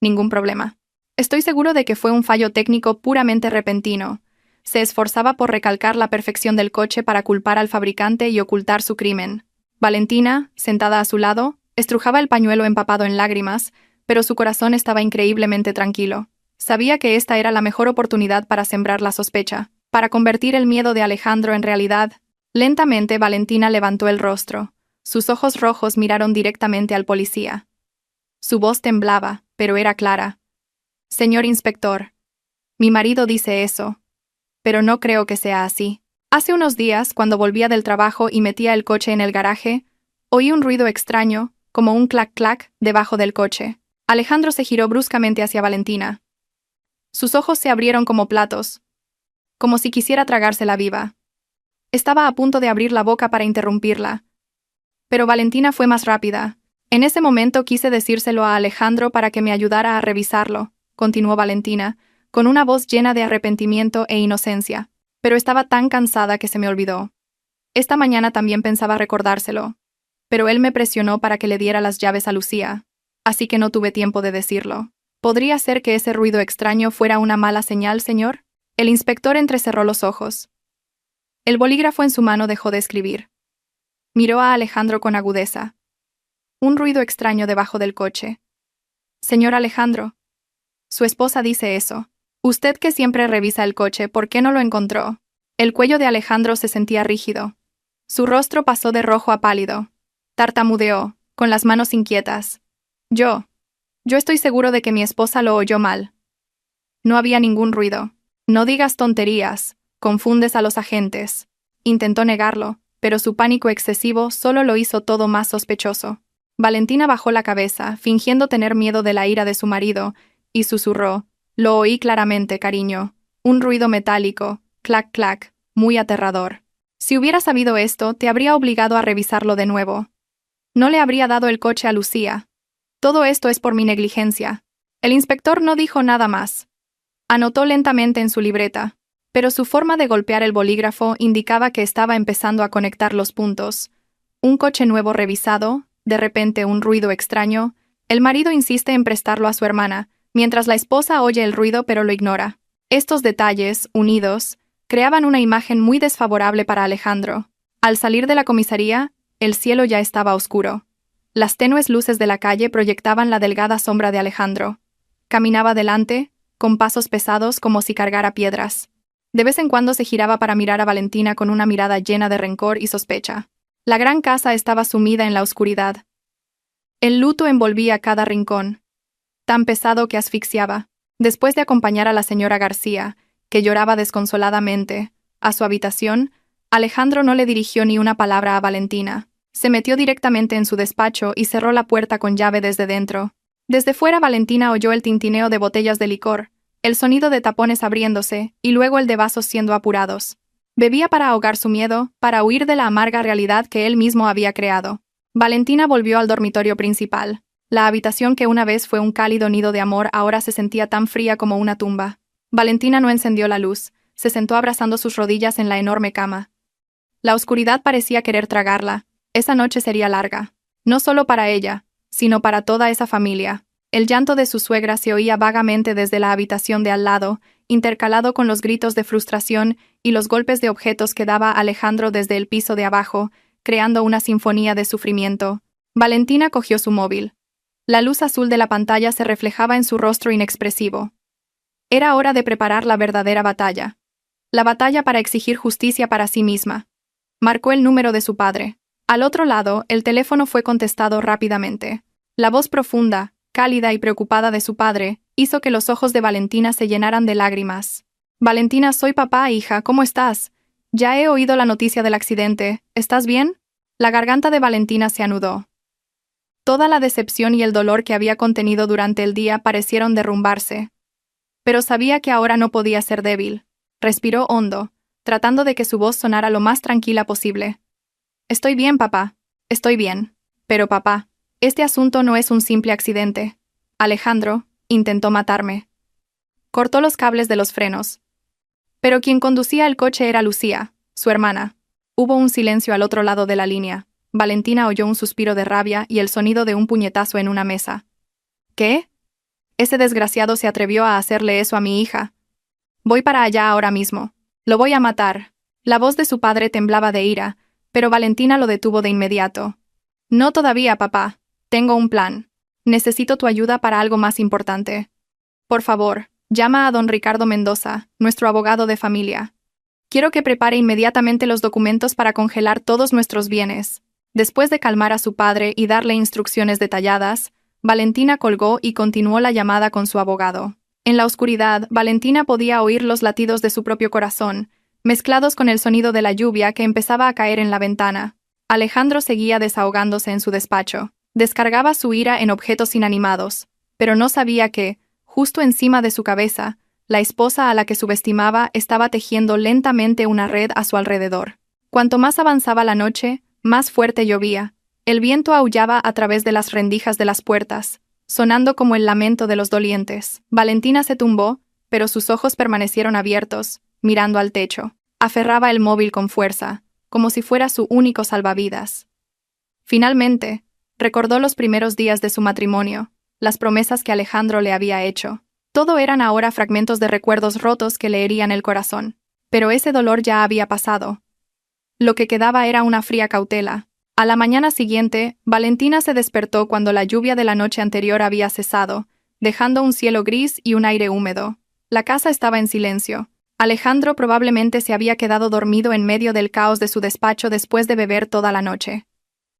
Ningún problema. Estoy seguro de que fue un fallo técnico puramente repentino. Se esforzaba por recalcar la perfección del coche para culpar al fabricante y ocultar su crimen». Valentina, sentada a su lado, estrujaba el pañuelo empapado en lágrimas, pero su corazón estaba increíblemente tranquilo. Sabía que esta era la mejor oportunidad para sembrar la sospecha, para convertir el miedo de Alejandro en realidad. Lentamente Valentina levantó el rostro. Sus ojos rojos miraron directamente al policía. Su voz temblaba, pero era clara. «Señor inspector, mi marido dice eso, pero no creo que sea así. Hace unos días, cuando volvía del trabajo y metía el coche en el garaje, oí un ruido extraño, como un clac-clac, debajo del coche». Alejandro se giró bruscamente hacia Valentina. Sus ojos se abrieron como platos, como si quisiera tragársela viva. Estaba a punto de abrir la boca para interrumpirla. Pero Valentina fue más rápida. «En ese momento quise decírselo a Alejandro para que me ayudara a revisarlo», continuó Valentina, con una voz llena de arrepentimiento e inocencia. «Pero estaba tan cansada que se me olvidó. Esta mañana también pensaba recordárselo, pero él me presionó para que le diera las llaves a Lucía, así que no tuve tiempo de decirlo». «¿Podría ser que ese ruido extraño fuera una mala señal, señor?» El inspector entrecerró los ojos. El bolígrafo en su mano dejó de escribir. Miró a Alejandro con agudeza. «Un ruido extraño debajo del coche. Señor Alejandro, su esposa dice eso. Usted que siempre revisa el coche, ¿por qué no lo encontró?» El cuello de Alejandro se sentía rígido. Su rostro pasó de rojo a pálido. Tartamudeó, con las manos inquietas. Yo estoy seguro de que mi esposa lo oyó mal. No había ningún ruido». «No digas tonterías, confundes a los agentes». Intentó negarlo, pero su pánico excesivo solo lo hizo todo más sospechoso. Valentina bajó la cabeza, fingiendo tener miedo de la ira de su marido, y susurró: «Lo oí claramente, cariño. Un ruido metálico, clac clac, muy aterrador. Si hubiera sabido esto, te habría obligado a revisarlo de nuevo. No le habría dado el coche a Lucía. Todo esto es por mi negligencia». El inspector no dijo nada más. Anotó lentamente en su libreta, pero su forma de golpear el bolígrafo indicaba que estaba empezando a conectar los puntos. Un coche nuevo revisado, de repente un ruido extraño. El marido insiste en prestarlo a su hermana, mientras la esposa oye el ruido pero lo ignora. Estos detalles, unidos, creaban una imagen muy desfavorable para Alejandro. Al salir de la comisaría, el cielo ya estaba oscuro. Las tenues luces de la calle proyectaban la delgada sombra de Alejandro. Caminaba delante, con pasos pesados como si cargara piedras. De vez en cuando se giraba para mirar a Valentina con una mirada llena de rencor y sospecha. La gran casa estaba sumida en la oscuridad. El luto envolvía cada rincón, tan pesado que asfixiaba. Después de acompañar a la señora García, que lloraba desconsoladamente, a su habitación, Alejandro no le dirigió ni una palabra a Valentina. Se metió directamente en su despacho y cerró la puerta con llave desde dentro. Desde fuera Valentina oyó el tintineo de botellas de licor, el sonido de tapones abriéndose y luego el de vasos siendo apurados. Bebía para ahogar su miedo, para huir de la amarga realidad que él mismo había creado. Valentina volvió al dormitorio principal. La habitación que una vez fue un cálido nido de amor ahora se sentía tan fría como una tumba. Valentina no encendió la luz, se sentó abrazando sus rodillas en la enorme cama. La oscuridad parecía querer tragarla. Esa noche sería larga. No solo para ella, sino para toda esa familia. El llanto de su suegra se oía vagamente desde la habitación de al lado, intercalado con los gritos de frustración y los golpes de objetos que daba Alejandro desde el piso de abajo, creando una sinfonía de sufrimiento. Valentina cogió su móvil. La luz azul de la pantalla se reflejaba en su rostro inexpresivo. Era hora de preparar la verdadera batalla. La batalla para exigir justicia para sí misma. Marcó el número de su padre. Al otro lado, el teléfono fue contestado rápidamente. La voz profunda, cálida y preocupada de su padre hizo que los ojos de Valentina se llenaran de lágrimas. «Valentina, soy papá, hija, ¿cómo estás? Ya he oído la noticia del accidente. ¿Estás bien?» La garganta de Valentina se anudó. Toda la decepción y el dolor que había contenido durante el día parecieron derrumbarse. Pero sabía que ahora no podía ser débil. Respiró hondo, tratando de que su voz sonara lo más tranquila posible. «Estoy bien, papá. Estoy bien. Pero papá, este asunto no es un simple accidente. Alejandro intentó matarme». Cortó los cables de los frenos. Pero quien conducía el coche era Lucía, su hermana. Hubo un silencio al otro lado de la línea. Valentina oyó un suspiro de rabia y el sonido de un puñetazo en una mesa. «¿Qué? Ese desgraciado se atrevió a hacerle eso a mi hija. Voy para allá ahora mismo. Lo voy a matar». La voz de su padre temblaba de ira, pero Valentina lo detuvo de inmediato. «No todavía, papá. Tengo un plan. Necesito tu ayuda para algo más importante. Por favor, llama a don Ricardo Mendoza, nuestro abogado de familia. Quiero que prepare inmediatamente los documentos para congelar todos nuestros bienes». Después de calmar a su padre y darle instrucciones detalladas, Valentina colgó y continuó la llamada con su abogado. En la oscuridad, Valentina podía oír los latidos de su propio corazón, mezclados con el sonido de la lluvia que empezaba a caer en la ventana. Alejandro seguía desahogándose en su despacho. Descargaba su ira en objetos inanimados, pero no sabía que, justo encima de su cabeza, la esposa a la que subestimaba estaba tejiendo lentamente una red a su alrededor. Cuanto más avanzaba la noche, más fuerte llovía. El viento aullaba a través de las rendijas de las puertas, sonando como el lamento de los dolientes. Valentina se tumbó, pero sus ojos permanecieron abiertos, mirando al techo. Aferraba el móvil con fuerza, como si fuera su único salvavidas. Finalmente, recordó los primeros días de su matrimonio, las promesas que Alejandro le había hecho. Todo eran ahora fragmentos de recuerdos rotos que le herían el corazón. Pero ese dolor ya había pasado. Lo que quedaba era una fría cautela. A la mañana siguiente, Valentina se despertó cuando la lluvia de la noche anterior había cesado, dejando un cielo gris y un aire húmedo. La casa estaba en silencio. Alejandro probablemente se había quedado dormido en medio del caos de su despacho después de beber toda la noche.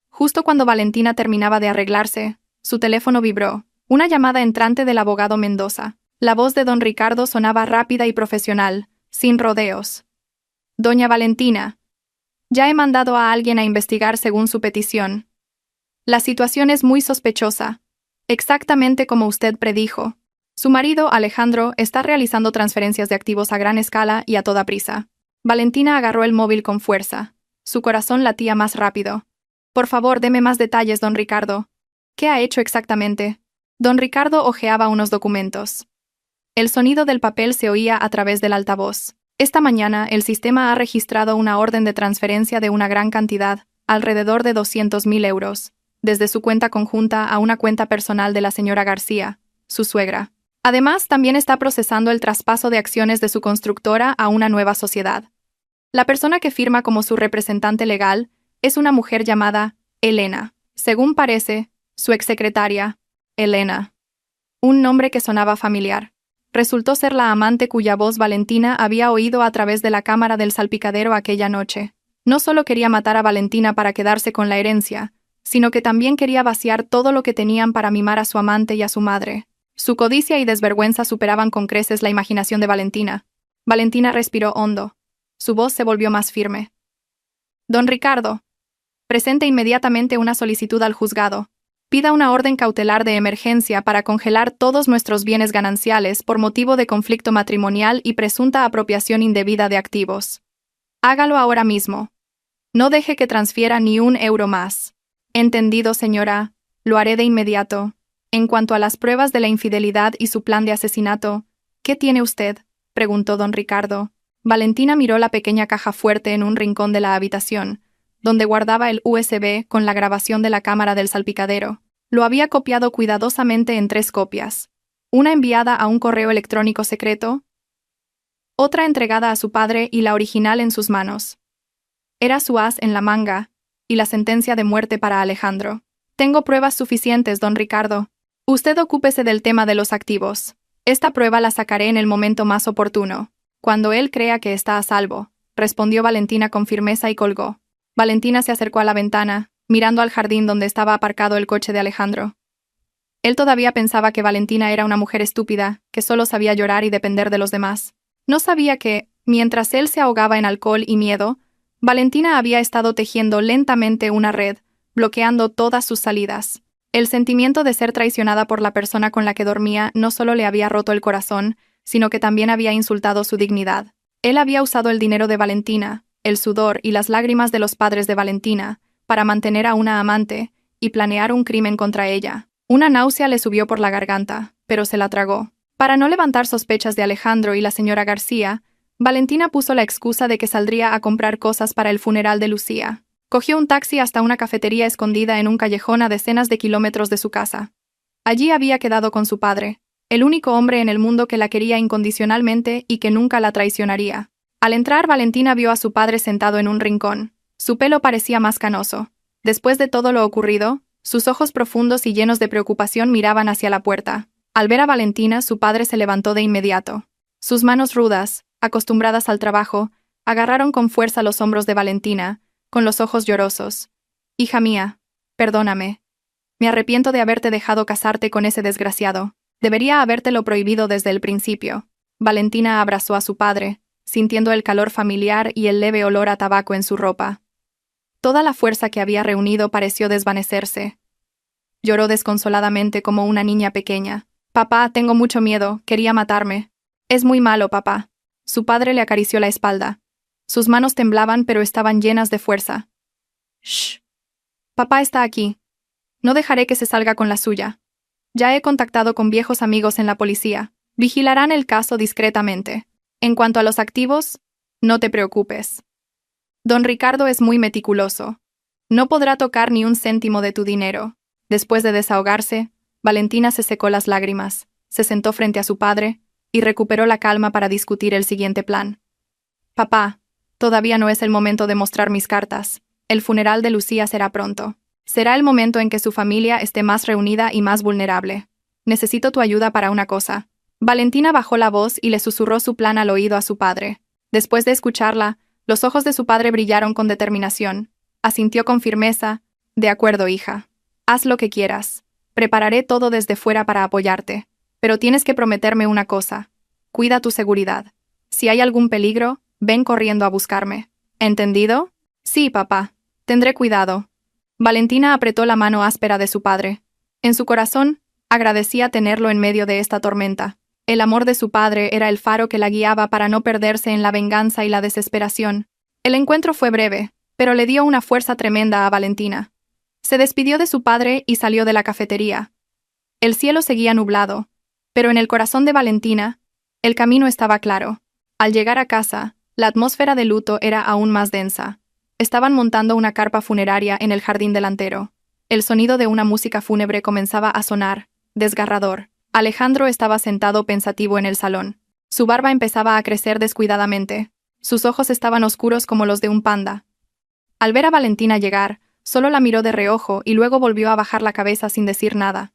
Justo cuando Valentina terminaba de arreglarse, su teléfono vibró. Una llamada entrante del abogado Mendoza. La voz de don Ricardo sonaba rápida y profesional, sin rodeos. «Doña Valentina, ya he mandado a alguien a investigar según su petición. La situación es muy sospechosa. Exactamente como usted predijo. Su marido, Alejandro, está realizando transferencias de activos a gran escala y a toda prisa. Valentina agarró el móvil con fuerza. Su corazón latía más rápido. Por favor, deme más detalles, don Ricardo. ¿Qué ha hecho exactamente? Don Ricardo hojeaba unos documentos. El sonido del papel se oía a través del altavoz. Esta mañana, el sistema ha registrado una orden de transferencia de una gran cantidad, alrededor de 200.000 euros, desde su cuenta conjunta a una cuenta personal de la señora García, su suegra. Además, también está procesando el traspaso de acciones de su constructora a una nueva sociedad. La persona que firma como su representante legal es una mujer llamada Elena. Según parece, su exsecretaria, Elena. Un nombre que sonaba familiar. Resultó ser la amante cuya voz Valentina había oído a través de la cámara del salpicadero aquella noche. No solo quería matar a Valentina para quedarse con la herencia, sino que también quería vaciar todo lo que tenían para mimar a su amante y a su madre. Su codicia y desvergüenza superaban con creces la imaginación de Valentina. Valentina respiró hondo. Su voz se volvió más firme. Don Ricardo, presente inmediatamente una solicitud al juzgado. Pida una orden cautelar de emergencia para congelar todos nuestros bienes gananciales por motivo de conflicto matrimonial y presunta apropiación indebida de activos. Hágalo ahora mismo. No deje que transfiera ni un euro más. Entendido, señora. Lo haré de inmediato. En cuanto a las pruebas de la infidelidad y su plan de asesinato, ¿qué tiene usted?, preguntó don Ricardo. Valentina miró la pequeña caja fuerte en un rincón de la habitación, donde guardaba el USB con la grabación de la cámara del salpicadero. Lo había copiado cuidadosamente en 3 copias. Una enviada a un correo electrónico secreto, otra entregada a su padre y la original en sus manos. Era su as en la manga, y la sentencia de muerte para Alejandro. Tengo pruebas suficientes, don Ricardo. Usted ocúpese del tema de los activos. Esta prueba la sacaré en el momento más oportuno, cuando él crea que está a salvo, respondió Valentina con firmeza y colgó. Valentina se acercó a la ventana, mirando al jardín donde estaba aparcado el coche de Alejandro. Él todavía pensaba que Valentina era una mujer estúpida, que solo sabía llorar y depender de los demás. No sabía que, mientras él se ahogaba en alcohol y miedo, Valentina había estado tejiendo lentamente una red, bloqueando todas sus salidas. El sentimiento de ser traicionada por la persona con la que dormía no solo le había roto el corazón, sino que también había insultado su dignidad. Él había usado el dinero de Valentina, el sudor y las lágrimas de los padres de Valentina, para mantener a una amante y planear un crimen contra ella. Una náusea le subió por la garganta, pero se la tragó. Para no levantar sospechas de Alejandro y la señora García, Valentina puso la excusa de que saldría a comprar cosas para el funeral de Lucía. Cogió un taxi hasta una cafetería escondida en un callejón a decenas de kilómetros de su casa. Allí había quedado con su padre, el único hombre en el mundo que la quería incondicionalmente y que nunca la traicionaría. Al entrar, Valentina vio a su padre sentado en un rincón. Su pelo parecía más canoso. Después de todo lo ocurrido, sus ojos profundos y llenos de preocupación miraban hacia la puerta. Al ver a Valentina, su padre se levantó de inmediato. Sus manos rudas, acostumbradas al trabajo, agarraron con fuerza los hombros de Valentina, con los ojos llorosos. Hija mía, perdóname. Me arrepiento de haberte dejado casarte con ese desgraciado. Debería habértelo prohibido desde el principio. Valentina abrazó a su padre, sintiendo el calor familiar y el leve olor a tabaco en su ropa. Toda la fuerza que había reunido pareció desvanecerse. Lloró desconsoladamente como una niña pequeña. Papá, tengo mucho miedo, quería matarme. Es muy malo, papá. Su padre le acarició la espalda. Sus manos temblaban pero estaban llenas de fuerza. Shh. Papá está aquí. No dejaré que se salga con la suya. Ya he contactado con viejos amigos en la policía. Vigilarán el caso discretamente. En cuanto a los activos, no te preocupes. Don Ricardo es muy meticuloso. No podrá tocar ni un céntimo de tu dinero. Después de desahogarse, Valentina se secó las lágrimas, se sentó frente a su padre y recuperó la calma para discutir el siguiente plan. Papá, todavía no es el momento de mostrar mis cartas. El funeral de Lucía será pronto. Será el momento en que su familia esté más reunida y más vulnerable. Necesito tu ayuda para una cosa. Valentina bajó la voz y le susurró su plan al oído a su padre. Después de escucharla, los ojos de su padre brillaron con determinación. Asintió con firmeza. De acuerdo, hija. Haz lo que quieras. Prepararé todo desde fuera para apoyarte. Pero tienes que prometerme una cosa. Cuida tu seguridad. Si hay algún peligro, ven corriendo a buscarme. ¿Entendido? Sí, papá. Tendré cuidado. Valentina apretó la mano áspera de su padre. En su corazón, agradecía tenerlo en medio de esta tormenta. El amor de su padre era el faro que la guiaba para no perderse en la venganza y la desesperación. El encuentro fue breve, pero le dio una fuerza tremenda a Valentina. Se despidió de su padre y salió de la cafetería. El cielo seguía nublado, pero en el corazón de Valentina, el camino estaba claro. Al llegar a casa, la atmósfera de luto era aún más densa. Estaban montando una carpa funeraria en el jardín delantero. El sonido de una música fúnebre comenzaba a sonar, desgarrador. Alejandro estaba sentado pensativo en el salón. Su barba empezaba a crecer descuidadamente. Sus ojos estaban oscuros como los de un panda. Al ver a Valentina llegar, solo la miró de reojo y luego volvió a bajar la cabeza sin decir nada.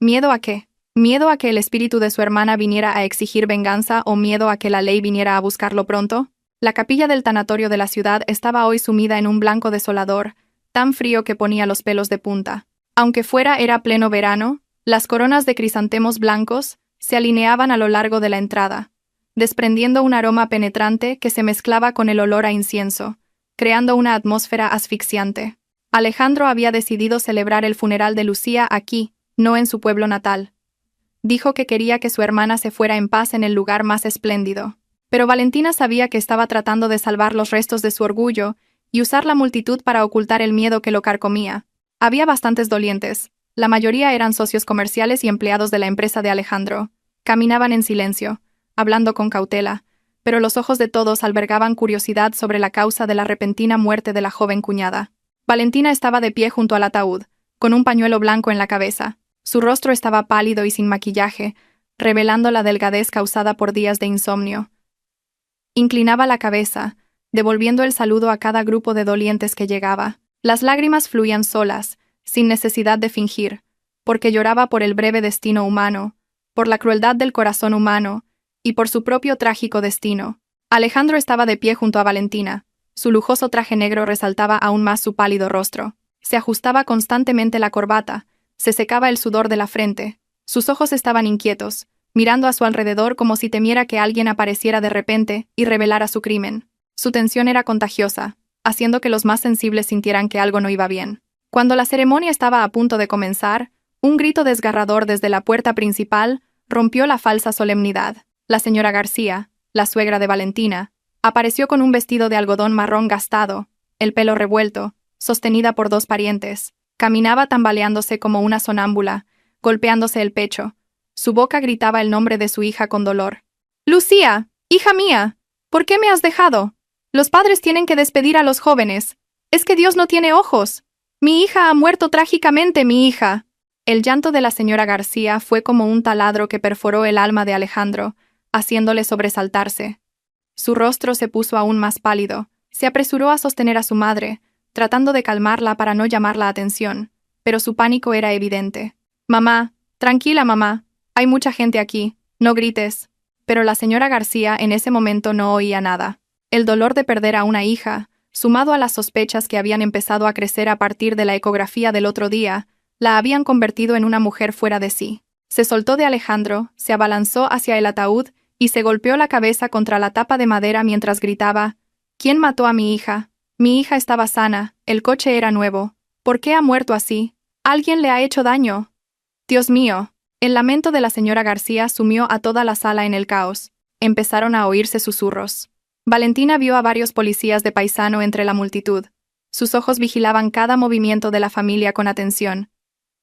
¿Miedo a qué? ¿Miedo a que el espíritu de su hermana viniera a exigir venganza o miedo a que la ley viniera a buscarlo pronto? La capilla del tanatorio de la ciudad estaba hoy sumida en un blanco desolador, tan frío que ponía los pelos de punta. Aunque fuera era pleno verano, las coronas de crisantemos blancos se alineaban a lo largo de la entrada, desprendiendo un aroma penetrante que se mezclaba con el olor a incienso, creando una atmósfera asfixiante. Alejandro había decidido celebrar el funeral de Lucía aquí, no en su pueblo natal. Dijo que quería que su hermana se fuera en paz en el lugar más espléndido. Pero Valentina sabía que estaba tratando de salvar los restos de su orgullo y usar la multitud para ocultar el miedo que lo carcomía. Había bastantes dolientes. La mayoría eran socios comerciales y empleados de la empresa de Alejandro. Caminaban en silencio, hablando con cautela, pero los ojos de todos albergaban curiosidad sobre la causa de la repentina muerte de la joven cuñada. Valentina estaba de pie junto al ataúd, con un pañuelo blanco en la cabeza. Su rostro estaba pálido y sin maquillaje, revelando la delgadez causada por días de insomnio. Inclinaba la cabeza, devolviendo el saludo a cada grupo de dolientes que llegaba. Las lágrimas fluían solas, sin necesidad de fingir, porque lloraba por el breve destino humano, por la crueldad del corazón humano, y por su propio trágico destino. Alejandro estaba de pie junto a Valentina. Su lujoso traje negro resaltaba aún más su pálido rostro. Se ajustaba constantemente la corbata, se secaba el sudor de la frente. Sus ojos estaban inquietos, mirando a su alrededor como si temiera que alguien apareciera de repente y revelara su crimen. Su tensión era contagiosa, haciendo que los más sensibles sintieran que algo no iba bien. Cuando la ceremonia estaba a punto de comenzar, un grito desgarrador desde la puerta principal rompió la falsa solemnidad. La señora García, la suegra de Valentina, apareció con un vestido de algodón marrón gastado, el pelo revuelto, sostenida por dos parientes. Caminaba tambaleándose como una sonámbula, golpeándose el pecho. Su boca gritaba el nombre de su hija con dolor. «Lucía, hija mía, ¿por qué me has dejado? Los padres tienen que despedir a los jóvenes. ¿Es que Dios no tiene ojos? Mi hija ha muerto trágicamente, mi hija». El llanto de la señora García fue como un taladro que perforó el alma de Alejandro, haciéndole sobresaltarse. Su rostro se puso aún más pálido. Se apresuró a sostener a su madre, tratando de calmarla para no llamar la atención, pero su pánico era evidente. «Mamá, tranquila mamá, hay mucha gente aquí, no grites». Pero la señora García en ese momento no oía nada. El dolor de perder a una hija, sumado a las sospechas que habían empezado a crecer a partir de la ecografía del otro día, la habían convertido en una mujer fuera de sí. Se soltó de Alejandro, se abalanzó hacia el ataúd y se golpeó la cabeza contra la tapa de madera mientras gritaba: «¿Quién mató a mi hija? Mi hija estaba sana, el coche era nuevo. ¿Por qué ha muerto así? ¿Alguien le ha hecho daño? Dios mío». El lamento de la señora García sumió a toda la sala en el caos. Empezaron a oírse susurros. Valentina vio a varios policías de paisano entre la multitud. Sus ojos vigilaban cada movimiento de la familia con atención.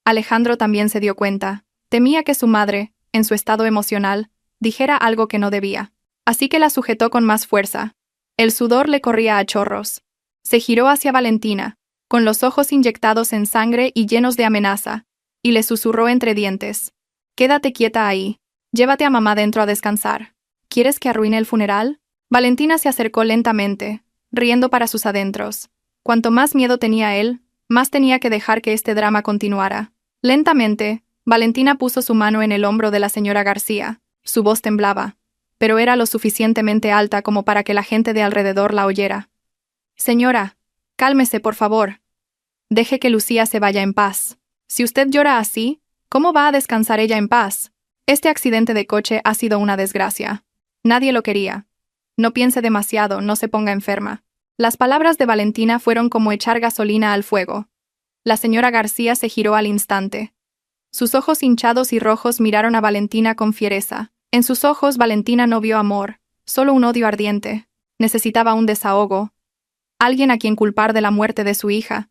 Alejandro también se dio cuenta. Temía que su madre, en su estado emocional, dijera algo que no debía. Así que la sujetó con más fuerza. El sudor le corría a chorros. Se giró hacia Valentina, con los ojos inyectados en sangre y llenos de amenaza, y le susurró entre dientes: «Quédate quieta ahí. Llévate a mamá dentro a descansar. ¿Quieres que arruine el funeral?». Valentina se acercó lentamente, riendo para sus adentros. Cuanto más miedo tenía él, más tenía que dejar que este drama continuara. Lentamente, Valentina puso su mano en el hombro de la señora García. Su voz temblaba, pero era lo suficientemente alta como para que la gente de alrededor la oyera. «Señora, cálmese, por favor. Deje que Lucía se vaya en paz. Si usted llora así, ¿cómo va a descansar ella en paz? Este accidente de coche ha sido una desgracia. Nadie lo quería. No piense demasiado, no se ponga enferma». Las palabras de Valentina fueron como echar gasolina al fuego. La señora García se giró al instante. Sus ojos hinchados y rojos miraron a Valentina con fiereza. En sus ojos Valentina no vio amor, solo un odio ardiente. Necesitaba un desahogo. Alguien a quien culpar de la muerte de su hija.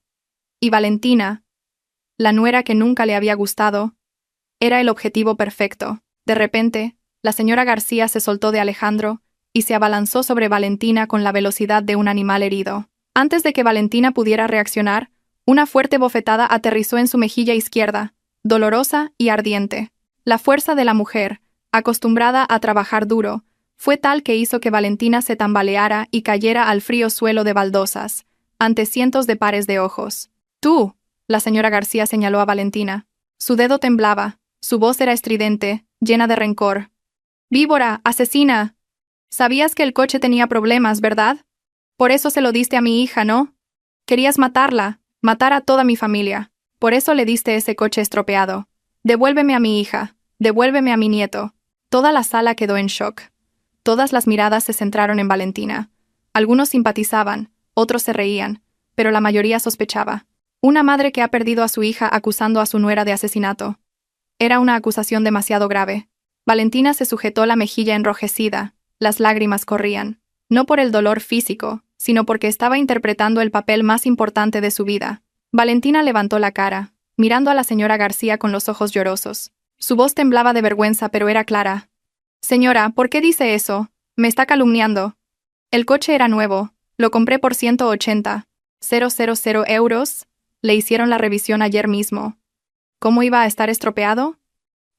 Y Valentina, la nuera que nunca le había gustado, era el objetivo perfecto. De repente, la señora García se soltó de Alejandro y se abalanzó sobre Valentina con la velocidad de un animal herido. Antes de que Valentina pudiera reaccionar, una fuerte bofetada aterrizó en su mejilla izquierda, dolorosa y ardiente. La fuerza de la mujer, acostumbrada a trabajar duro, fue tal que hizo que Valentina se tambaleara y cayera al frío suelo de baldosas, ante cientos de pares de ojos. «¡Tú!», la señora García señaló a Valentina. Su dedo temblaba, su voz era estridente, llena de rencor. «¡Víbora! ¡Asesina! Sabías que el coche tenía problemas, ¿verdad? Por eso se lo diste a mi hija, ¿no? Querías matarla, matar a toda mi familia. Por eso le diste ese coche estropeado. Devuélveme a mi hija, devuélveme a mi nieto». Toda la sala quedó en shock. Todas las miradas se centraron en Valentina. Algunos simpatizaban, otros se reían, pero la mayoría sospechaba. Una madre que ha perdido a su hija acusando a su nuera de asesinato. Era una acusación demasiado grave. Valentina se sujetó la mejilla enrojecida, las lágrimas corrían, no por el dolor físico, sino porque estaba interpretando el papel más importante de su vida. Valentina levantó la cara, mirando a la señora García con los ojos llorosos. Su voz temblaba de vergüenza, pero era clara. «Señora, ¿por qué dice eso? Me está calumniando. El coche era nuevo, lo compré por 180.000 euros. Le hicieron la revisión ayer mismo. ¿Cómo iba a estar estropeado?».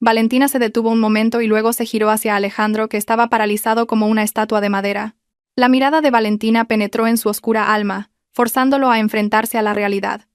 Valentina se detuvo un momento y luego se giró hacia Alejandro, que estaba paralizado como una estatua de madera. La mirada de Valentina penetró en su oscura alma, forzándolo a enfrentarse a la realidad.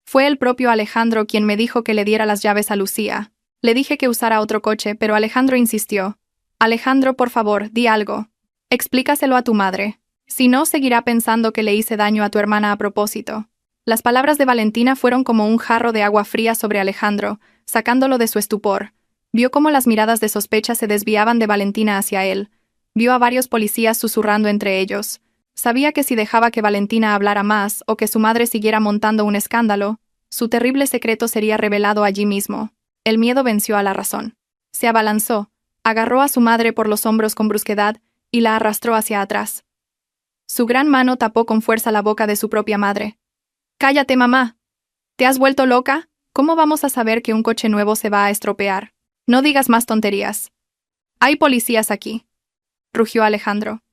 «Fue el propio Alejandro quien me dijo que le diera las llaves a Lucía. Le dije que usara otro coche, pero Alejandro insistió. Alejandro, por favor, di algo. Explícaselo a tu madre. Si no, seguirá pensando que le hice daño a tu hermana a propósito». Las palabras de Valentina fueron como un jarro de agua fría sobre Alejandro, sacándolo de su estupor. Vio cómo las miradas de sospecha se desviaban de Valentina hacia él. Vio a varios policías susurrando entre ellos. Sabía que si dejaba que Valentina hablara más o que su madre siguiera montando un escándalo, su terrible secreto sería revelado allí mismo. El miedo venció a la razón. Se abalanzó, agarró a su madre por los hombros con brusquedad y la arrastró hacia atrás. Su gran mano tapó con fuerza la boca de su propia madre. «¡Cállate, mamá! ¿Te has vuelto loca? ¿Cómo vamos a saber que un coche nuevo se va a estropear? No digas más tonterías. Hay policías aquí», rugió Alejandro.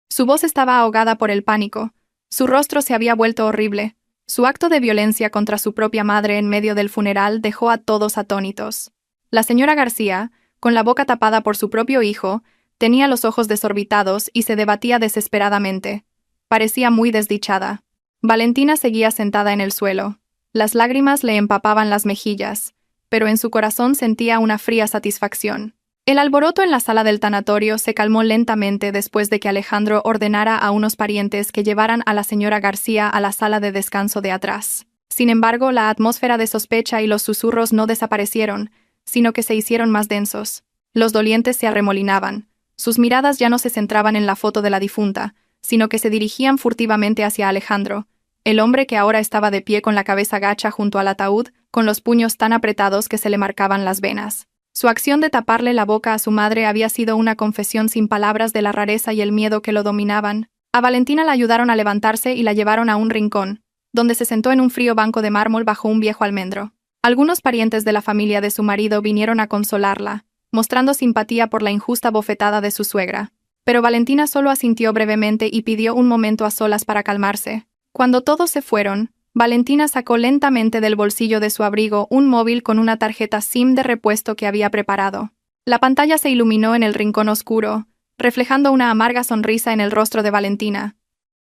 Su voz estaba ahogada por el pánico. Su rostro se había vuelto horrible. Su acto de violencia contra su propia madre en medio del funeral dejó a todos atónitos. La señora García, con la boca tapada por su propio hijo, tenía los ojos desorbitados y se debatía desesperadamente. Parecía muy desdichada. Valentina seguía sentada en el suelo. Las lágrimas le empapaban las mejillas, pero en su corazón sentía una fría satisfacción. El alboroto en la sala del tanatorio se calmó lentamente después de que Alejandro ordenara a unos parientes que llevaran a la señora García a la sala de descanso de atrás. Sin embargo, la atmósfera de sospecha y los susurros no desaparecieron, sino que se hicieron más densos. Los dolientes se arremolinaban. Sus miradas ya no se centraban en la foto de la difunta, sino que se dirigían furtivamente hacia Alejandro, el hombre que ahora estaba de pie con la cabeza gacha junto al ataúd, con los puños tan apretados que se le marcaban las venas. Su acción de taparle la boca a su madre había sido una confesión sin palabras de la rareza y el miedo que lo dominaban. A Valentina la ayudaron a levantarse y la llevaron a un rincón, donde se sentó en un frío banco de mármol bajo un viejo almendro. Algunos parientes de la familia de su marido vinieron a consolarla, mostrando simpatía por la injusta bofetada de su suegra. Pero Valentina solo asintió brevemente y pidió un momento a solas para calmarse. Cuando todos se fueron, Valentina sacó lentamente del bolsillo de su abrigo un móvil con una tarjeta SIM de repuesto que había preparado. La pantalla se iluminó en el rincón oscuro, reflejando una amarga sonrisa en el rostro de Valentina.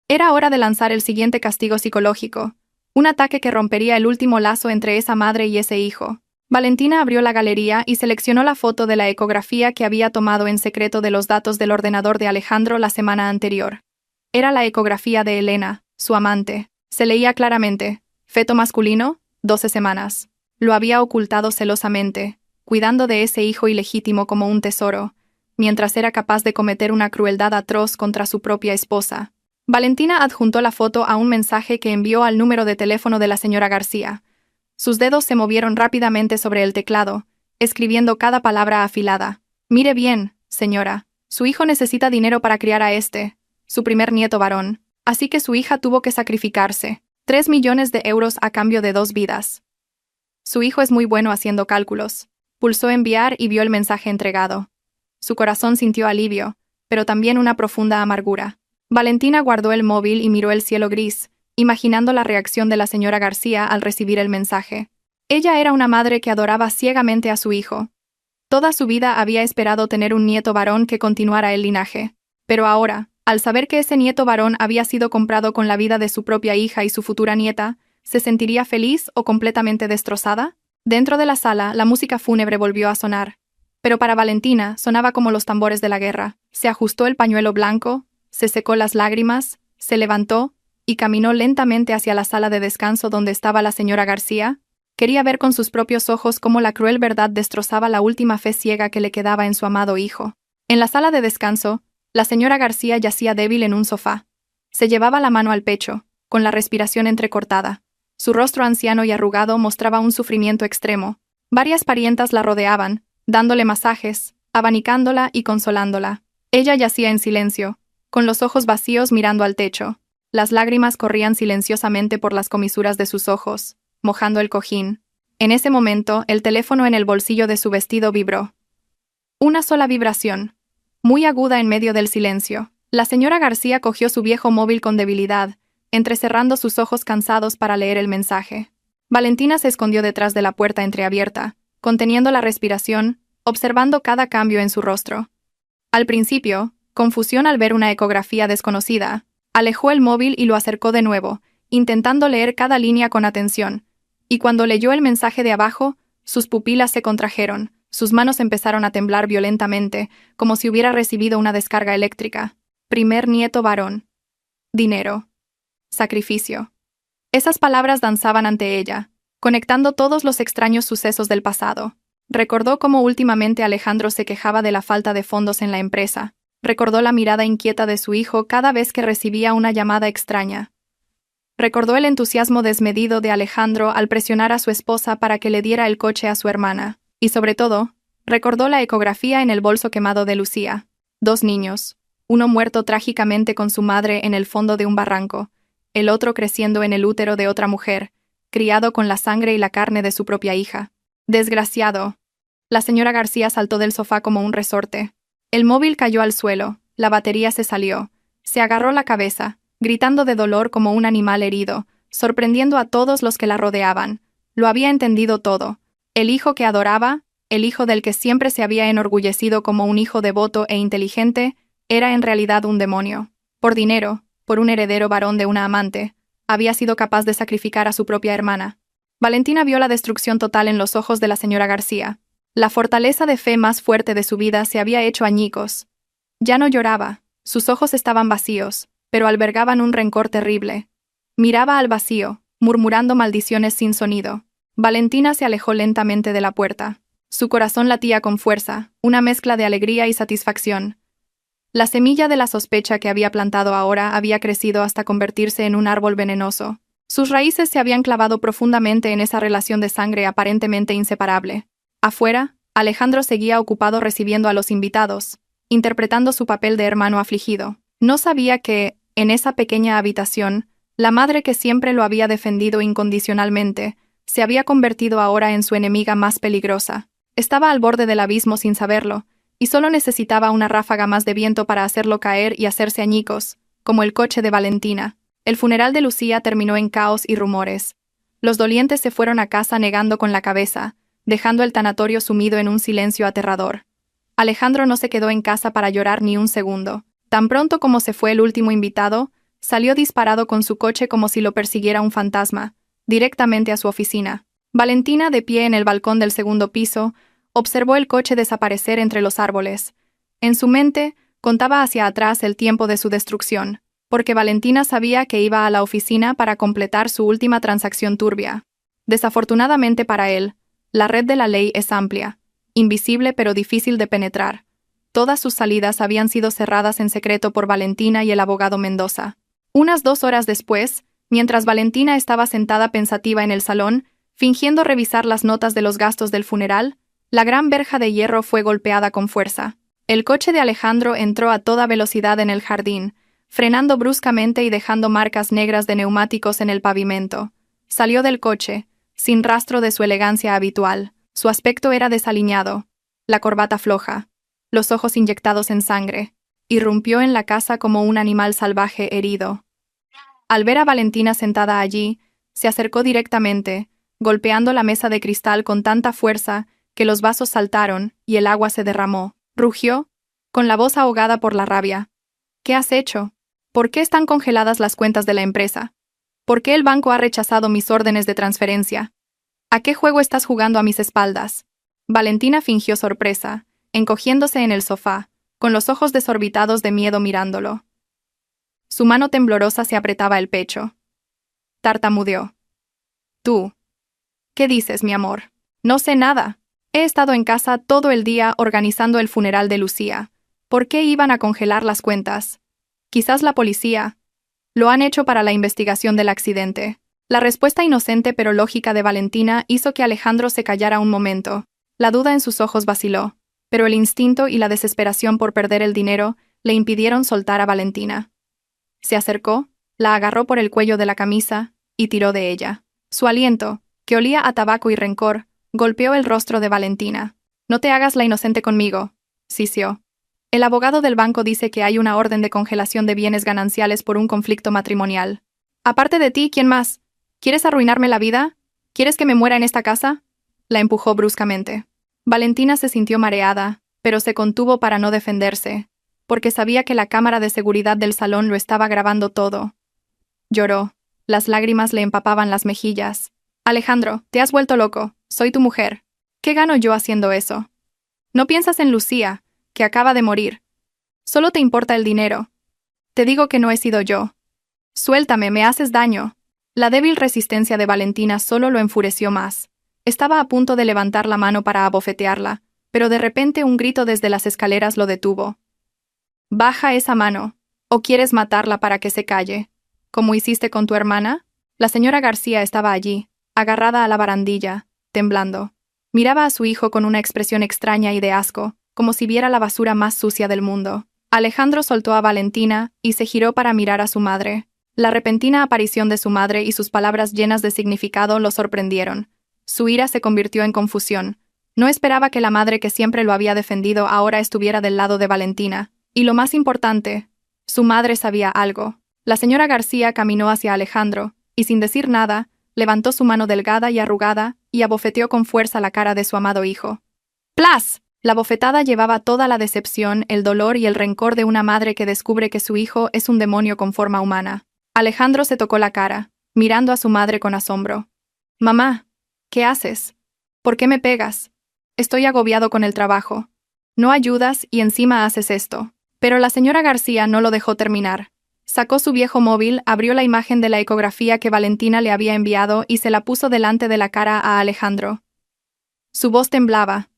Era hora de lanzar el siguiente castigo psicológico, un ataque que rompería el último lazo entre esa madre y ese hijo. Valentina abrió la galería y seleccionó la foto de la ecografía que había tomado en secreto de los datos del ordenador de Alejandro la semana anterior. Era la ecografía de Elena, su amante. Se leía claramente: feto masculino, 12 semanas. Lo había ocultado celosamente, cuidando de ese hijo ilegítimo como un tesoro, mientras era capaz de cometer una crueldad atroz contra su propia esposa. Valentina adjuntó la foto a un mensaje que envió al número de teléfono de la señora García, Sus dedos se movieron rápidamente sobre el teclado, escribiendo cada palabra afilada. Mire bien, señora, su hijo necesita dinero para criar a su primer nieto varón, así que su hija tuvo que sacrificarse. 3 millones de euros a cambio de 2 vidas. Su hijo es muy bueno haciendo cálculos. Pulsó enviar y vio el mensaje entregado. Su corazón sintió alivio, pero también una profunda amargura. Valentina guardó el móvil y miró el cielo gris, imaginando la reacción de la señora García al recibir el mensaje. Ella era una madre que adoraba ciegamente a su hijo. Toda su vida había esperado tener un nieto varón que continuara el linaje. Pero ahora, al saber que ese nieto varón había sido comprado con la vida de su propia hija y su futura nieta, ¿se sentiría feliz o completamente destrozada? Dentro de la sala, la música fúnebre volvió a sonar. Pero para Valentina sonaba como los tambores de la guerra. Se ajustó el pañuelo blanco, se secó las lágrimas, se levantó y caminó lentamente hacia la sala de descanso donde estaba la señora García. Quería ver con sus propios ojos cómo la cruel verdad destrozaba la última fe ciega que le quedaba en su amado hijo. En la sala de descanso, la señora García yacía débil en un sofá. Se llevaba la mano al pecho, con la respiración entrecortada. Su rostro anciano y arrugado mostraba un sufrimiento extremo. Varias parientas la rodeaban, dándole masajes, abanicándola y consolándola. Ella yacía en silencio, con los ojos vacíos mirando al techo. Las lágrimas corrían silenciosamente por las comisuras de sus ojos, mojando el cojín. En ese momento, el teléfono en el bolsillo de su vestido vibró. Una sola vibración, muy aguda en medio del silencio. La señora García cogió su viejo móvil con debilidad, entrecerrando sus ojos cansados para leer el mensaje. Valentina se escondió detrás de la puerta entreabierta, conteniendo la respiración, observando cada cambio en su rostro. Al principio, confusión al ver una ecografía desconocida, alejó el móvil y lo acercó de nuevo, intentando leer cada línea con atención, y cuando leyó el mensaje de abajo, sus pupilas se contrajeron, sus manos empezaron a temblar violentamente, como si hubiera recibido una descarga eléctrica. Primer nieto varón. Dinero. Sacrificio. Esas palabras danzaban ante ella, conectando todos los extraños sucesos del pasado. Recordó cómo últimamente Alejandro se quejaba de la falta de fondos en la empresa. Recordó la mirada inquieta de su hijo cada vez que recibía una llamada extraña. Recordó el entusiasmo desmedido de Alejandro al presionar a su esposa para que le diera el coche a su hermana. Y sobre todo, recordó la ecografía en el bolso quemado de Lucía. 2 niños, uno muerto trágicamente con su madre en el fondo de un barranco, el otro creciendo en el útero de otra mujer, criado con la sangre y la carne de su propia hija. Desgraciado. La señora García saltó del sofá como un resorte. El móvil cayó al suelo, la batería se salió, se agarró la cabeza, gritando de dolor como un animal herido, sorprendiendo a todos los que la rodeaban. Lo había entendido todo. El hijo que adoraba, el hijo del que siempre se había enorgullecido como un hijo devoto e inteligente, era en realidad un demonio. Por dinero, por un heredero varón de una amante, había sido capaz de sacrificar a su propia hermana. Valentina vio la destrucción total en los ojos de la señora García. La fortaleza de fe más fuerte de su vida se había hecho añicos. Ya no lloraba, sus ojos estaban vacíos, pero albergaban un rencor terrible. Miraba al vacío, murmurando maldiciones sin sonido. Valentina se alejó lentamente de la puerta. Su corazón latía con fuerza, una mezcla de alegría y satisfacción. La semilla de la sospecha que había plantado ahora había crecido hasta convertirse en un árbol venenoso. Sus raíces se habían clavado profundamente en esa relación de sangre aparentemente inseparable. Afuera, Alejandro seguía ocupado recibiendo a los invitados, interpretando su papel de hermano afligido. No sabía que, en esa pequeña habitación, la madre que siempre lo había defendido incondicionalmente, se había convertido ahora en su enemiga más peligrosa. Estaba al borde del abismo sin saberlo, y solo necesitaba una ráfaga más de viento para hacerlo caer y hacerse añicos, como el coche de Valentina. El funeral de Lucía terminó en caos y rumores. Los dolientes se fueron a casa negando con la cabeza, dejando el tanatorio sumido en un silencio aterrador. Alejandro no se quedó en casa para llorar ni un segundo. Tan pronto como se fue el último invitado, salió disparado con su coche como si lo persiguiera un fantasma, directamente a su oficina. Valentina, de pie en el balcón del segundo piso, observó el coche desaparecer entre los árboles. En su mente, contaba hacia atrás el tiempo de su destrucción, porque Valentina sabía que iba a la oficina para completar su última transacción turbia. Desafortunadamente para él, la red de la ley es amplia, invisible pero difícil de penetrar. Todas sus salidas habían sido cerradas en secreto por Valentina y el abogado Mendoza. Unas 2 horas después, mientras Valentina estaba sentada pensativa en el salón, Fingiendo revisar las notas de los gastos del funeral, la gran verja de hierro fue golpeada con fuerza. El coche de Alejandro entró a toda velocidad en el jardín, frenando bruscamente y dejando marcas negras de neumáticos en el pavimento. Salió del coche, sin rastro de su elegancia habitual. Su aspecto era desaliñado, la corbata floja, los ojos inyectados en sangre. Irrumpió en la casa como un animal salvaje herido. Al ver a Valentina sentada allí, se acercó directamente, golpeando la mesa de cristal con tanta fuerza que los vasos saltaron y el agua se derramó. Rugió, con la voz ahogada por la rabia. ¿Qué has hecho? ¿Por qué están congeladas las cuentas de la empresa? ¿Por qué el banco ha rechazado mis órdenes de transferencia? ¿A qué juego estás jugando a mis espaldas? Valentina fingió sorpresa, encogiéndose en el sofá, con los ojos desorbitados de miedo mirándolo. Su mano temblorosa se apretaba el pecho. Tartamudeó. Tú. ¿Qué dices, mi amor? No sé nada. He estado en casa todo el día organizando el funeral de Lucía. ¿Por qué iban a congelar las cuentas? Quizás la policía. Lo han hecho para la investigación del accidente. La respuesta inocente pero lógica de Valentina hizo que Alejandro se callara un momento. La duda en sus ojos vaciló, pero el instinto y la desesperación por perder el dinero le impidieron soltar a Valentina. Se acercó, la agarró por el cuello de la camisa y tiró de ella. Su aliento, que olía a tabaco y rencor, golpeó el rostro de Valentina. «No te hagas la inocente conmigo», sisió. «El abogado del banco dice que hay una orden de congelación de bienes gananciales por un conflicto matrimonial. Aparte de ti, ¿quién más? ¿Quieres arruinarme la vida? ¿Quieres que me muera en esta casa?» La empujó bruscamente. Valentina se sintió mareada, pero se contuvo para no defenderse, porque sabía que la cámara de seguridad del salón lo estaba grabando todo. Lloró. Las lágrimas le empapaban las mejillas. «Alejandro, te has vuelto loco. Soy tu mujer. ¿Qué gano yo haciendo eso? No piensas en Lucía, que acaba de morir. Solo te importa el dinero. Te digo que no he sido yo. Suéltame, me haces daño». La débil resistencia de Valentina solo lo enfureció más. Estaba a punto de levantar la mano para abofetearla, pero de repente un grito desde las escaleras lo detuvo. «Baja esa mano, o quieres matarla para que se calle, como hiciste con tu hermana». La señora García estaba allí, agarrada a la barandilla, temblando. Miraba a su hijo con una expresión extraña y de asco, como si viera la basura más sucia del mundo. Alejandro soltó a Valentina y se giró para mirar a su madre. La repentina aparición de su madre y sus palabras llenas de significado lo sorprendieron. Su ira se convirtió en confusión. No esperaba que la madre que siempre lo había defendido ahora estuviera del lado de Valentina. Y lo más importante, su madre sabía algo. La señora García caminó hacia Alejandro, y sin decir nada, levantó su mano delgada y arrugada y abofeteó con fuerza la cara de su amado hijo. ¡Plas! La bofetada llevaba toda la decepción, el dolor y el rencor de una madre que descubre que su hijo es un demonio con forma humana. Alejandro se tocó la cara, mirando a su madre con asombro. «Mamá, ¿qué haces? ¿Por qué me pegas? Estoy agobiado con el trabajo. No ayudas y encima haces esto». Pero la señora García no lo dejó terminar. Sacó su viejo móvil, abrió la imagen de la ecografía que Valentina le había enviado y se la puso delante de la cara a Alejandro. Su voz temblaba,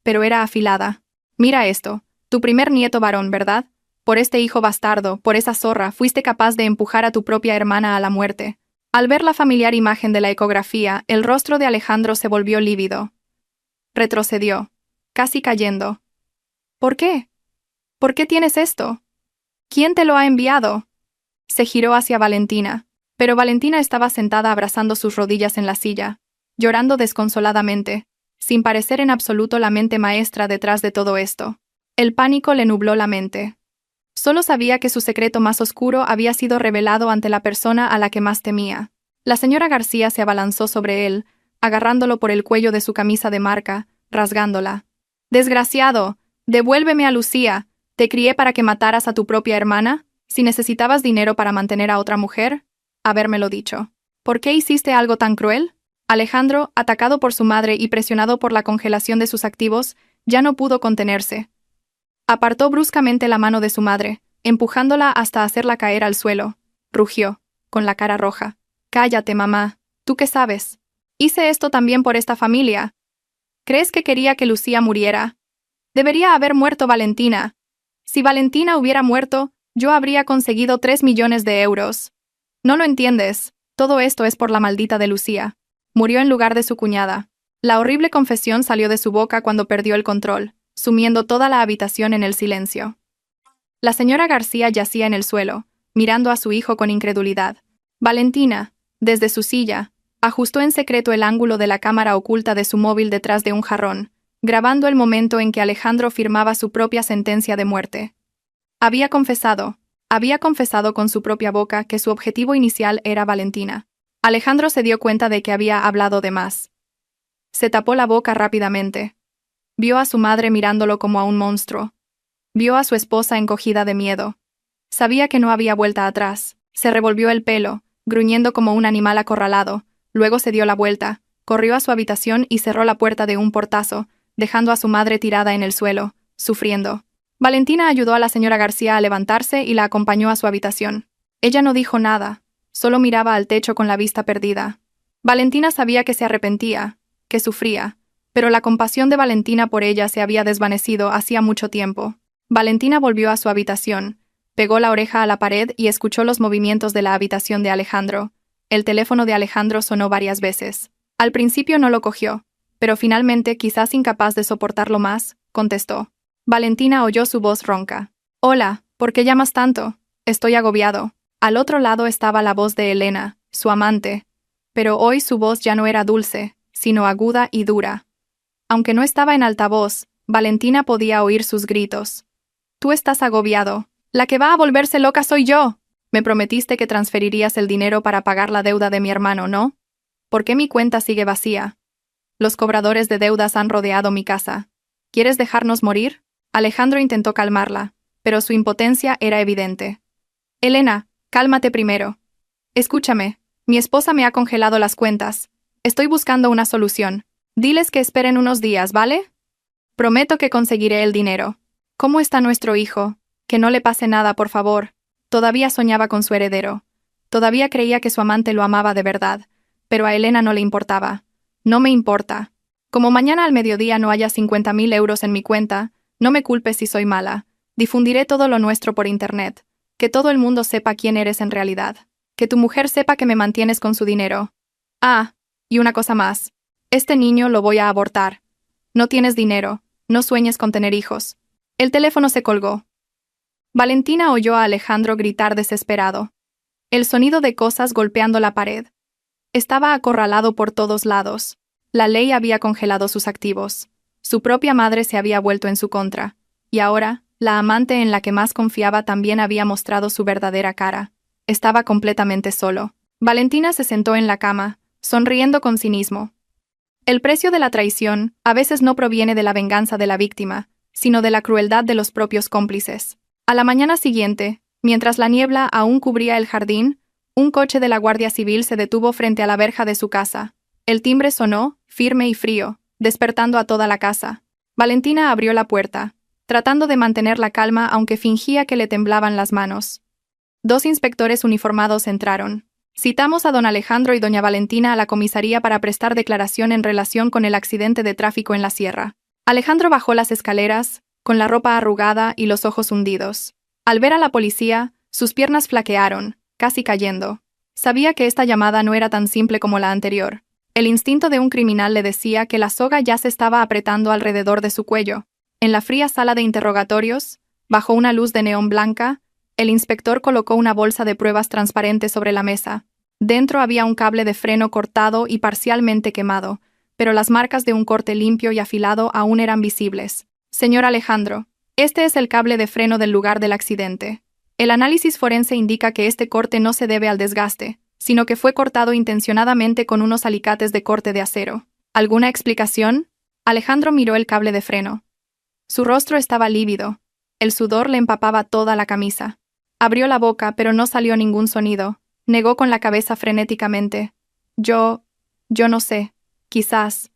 pero era afilada. «Mira esto, tu primer nieto varón, ¿verdad? Por este hijo bastardo, por esa zorra, fuiste capaz de empujar a tu propia hermana a la muerte». Al ver la familiar imagen de la ecografía, el rostro de Alejandro se volvió lívido. Retrocedió, casi cayendo. «¿Por qué? ¿Por qué tienes esto? ¿Quién te lo ha enviado?» Se giró hacia Valentina, pero Valentina estaba sentada abrazando sus rodillas en la silla, llorando desconsoladamente, sin parecer en absoluto la mente maestra detrás de todo esto. El pánico le nubló la mente. Solo sabía que su secreto más oscuro había sido revelado ante la persona a la que más temía. La señora García se abalanzó sobre él, agarrándolo por el cuello de su camisa de marca, rasgándola. «Desgraciado, devuélveme a Lucía. ¿Te crié para que mataras a tu propia hermana? Si necesitabas dinero para mantener a otra mujer, habérmelo dicho. ¿Por qué hiciste algo tan cruel?» Alejandro, atacado por su madre y presionado por la congelación de sus activos, ya no pudo contenerse. Apartó bruscamente la mano de su madre, empujándola hasta hacerla caer al suelo. Rugió, con la cara roja. «Cállate, mamá. ¿Tú qué sabes? Hice esto también por esta familia. ¿Crees que quería que Lucía muriera? Debería haber muerto Valentina. Si Valentina hubiera muerto, yo habría conseguido 3 millones de euros. No lo entiendes. Todo esto es por la maldita de Lucía. Murió en lugar de su cuñada. La horrible confesión salió de su boca cuando perdió el control, sumiendo toda la habitación en el silencio. La señora García yacía en el suelo, mirando a su hijo con incredulidad. Valentina, desde su silla, ajustó en secreto el ángulo de la cámara oculta de su móvil detrás de un jarrón, grabando el momento en que Alejandro firmaba su propia sentencia de muerte. Había confesado con su propia boca que su objetivo inicial era Valentina. Alejandro se dio cuenta de que había hablado de más. Se tapó la boca rápidamente. Vio a su madre mirándolo como a un monstruo. Vio a su esposa encogida de miedo. Sabía que no había vuelta atrás. Se revolvió el pelo, gruñendo como un animal acorralado. Luego se dio la vuelta, corrió a su habitación y cerró la puerta de un portazo, dejando a su madre tirada en el suelo, sufriendo. Valentina ayudó a la señora García a levantarse y la acompañó a su habitación. Ella no dijo nada, solo miraba al techo con la vista perdida. Valentina sabía que se arrepentía, que sufría, pero la compasión de Valentina por ella se había desvanecido hacía mucho tiempo. Valentina volvió a su habitación, pegó la oreja a la pared y escuchó los movimientos de la habitación de Alejandro. El teléfono de Alejandro sonó varias veces. Al principio no lo cogió, pero finalmente, quizás incapaz de soportarlo más, contestó. Valentina oyó su voz ronca. «Hola, ¿por qué llamas tanto? Estoy agobiado». Al otro lado estaba la voz de Elena, su amante, pero hoy su voz ya no era dulce, sino aguda y dura. Aunque no estaba en altavoz, Valentina podía oír sus gritos. «Tú estás agobiado. La que va a volverse loca soy yo. Me prometiste que transferirías el dinero para pagar la deuda de mi hermano, ¿no? ¿Por qué mi cuenta sigue vacía? Los cobradores de deudas han rodeado mi casa. ¿Quieres dejarnos morir?» Alejandro intentó calmarla, pero su impotencia era evidente. «Elena, cálmate primero. Escúchame, mi esposa me ha congelado las cuentas. Estoy buscando una solución. Diles que esperen unos días, ¿vale? Prometo que conseguiré el dinero. ¿Cómo está nuestro hijo? Que no le pase nada, por favor». Todavía soñaba con su heredero. Todavía creía que su amante lo amaba de verdad, pero a Elena no le importaba. «No me importa. Como mañana al mediodía no haya 50.000 euros en mi cuenta, no me culpes si soy mala. Difundiré todo lo nuestro por internet. Que todo el mundo sepa quién eres en realidad. Que tu mujer sepa que me mantienes con su dinero. Ah, y una cosa más. Este niño lo voy a abortar. No tienes dinero, no sueñes con tener hijos». El teléfono se colgó. Valentina oyó a Alejandro gritar desesperado. El sonido de cosas golpeando la pared. Estaba acorralado por todos lados. La ley había congelado sus activos. Su propia madre se había vuelto en su contra. Y ahora, la amante en la que más confiaba también había mostrado su verdadera cara. Estaba completamente solo. Valentina se sentó en la cama, sonriendo con cinismo. El precio de la traición a veces no proviene de la venganza de la víctima, sino de la crueldad de los propios cómplices. A la mañana siguiente, mientras la niebla aún cubría el jardín, un coche de la Guardia Civil se detuvo frente a la verja de su casa. El timbre sonó, firme y frío, despertando a toda la casa. Valentina abrió la puerta, tratando de mantener la calma aunque fingía que le temblaban las manos. 2 inspectores uniformados entraron. «Citamos a don Alejandro y doña Valentina a la comisaría para prestar declaración en relación con el accidente de tráfico en la sierra». Alejandro bajó las escaleras, con la ropa arrugada y los ojos hundidos. Al ver a la policía, sus piernas flaquearon, casi cayendo. Sabía que esta llamada no era tan simple como la anterior. El instinto de un criminal le decía que la soga ya se estaba apretando alrededor de su cuello. En la fría sala de interrogatorios, bajo una luz de neón blanca, el inspector colocó una bolsa de pruebas transparente sobre la mesa. Dentro había un cable de freno cortado y parcialmente quemado, pero las marcas de un corte limpio y afilado aún eran visibles. «Señor Alejandro, este es el cable de freno del lugar del accidente. El análisis forense indica que este corte no se debe al desgaste, sino que fue cortado intencionadamente con unos alicates de corte de acero. ¿Alguna explicación?» Alejandro miró el cable de freno. Su rostro estaba lívido. El sudor le empapaba toda la camisa. Abrió la boca, pero no salió ningún sonido. Negó con la cabeza frenéticamente. Yo no sé. Quizás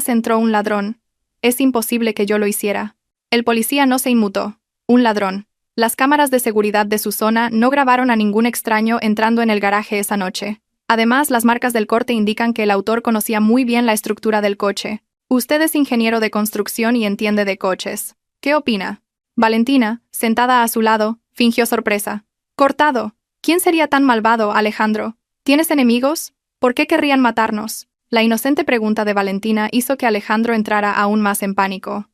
entró un ladrón. Es imposible que yo lo hiciera». El policía no se inmutó. Un ladrón. Las cámaras de seguridad de su zona no grabaron a ningún extraño entrando en el garaje esa noche. Además, las marcas del corte indican que el autor conocía muy bien la estructura del coche. Usted es ingeniero de construcción y entiende de coches. ¿Qué opina? Valentina, sentada a su lado, fingió sorpresa. «Cortado. ¿Quién sería tan malvado, Alejandro? ¿Tienes enemigos? ¿Por qué querrían matarnos?» La inocente pregunta de Valentina hizo que Alejandro entrara aún más en pánico.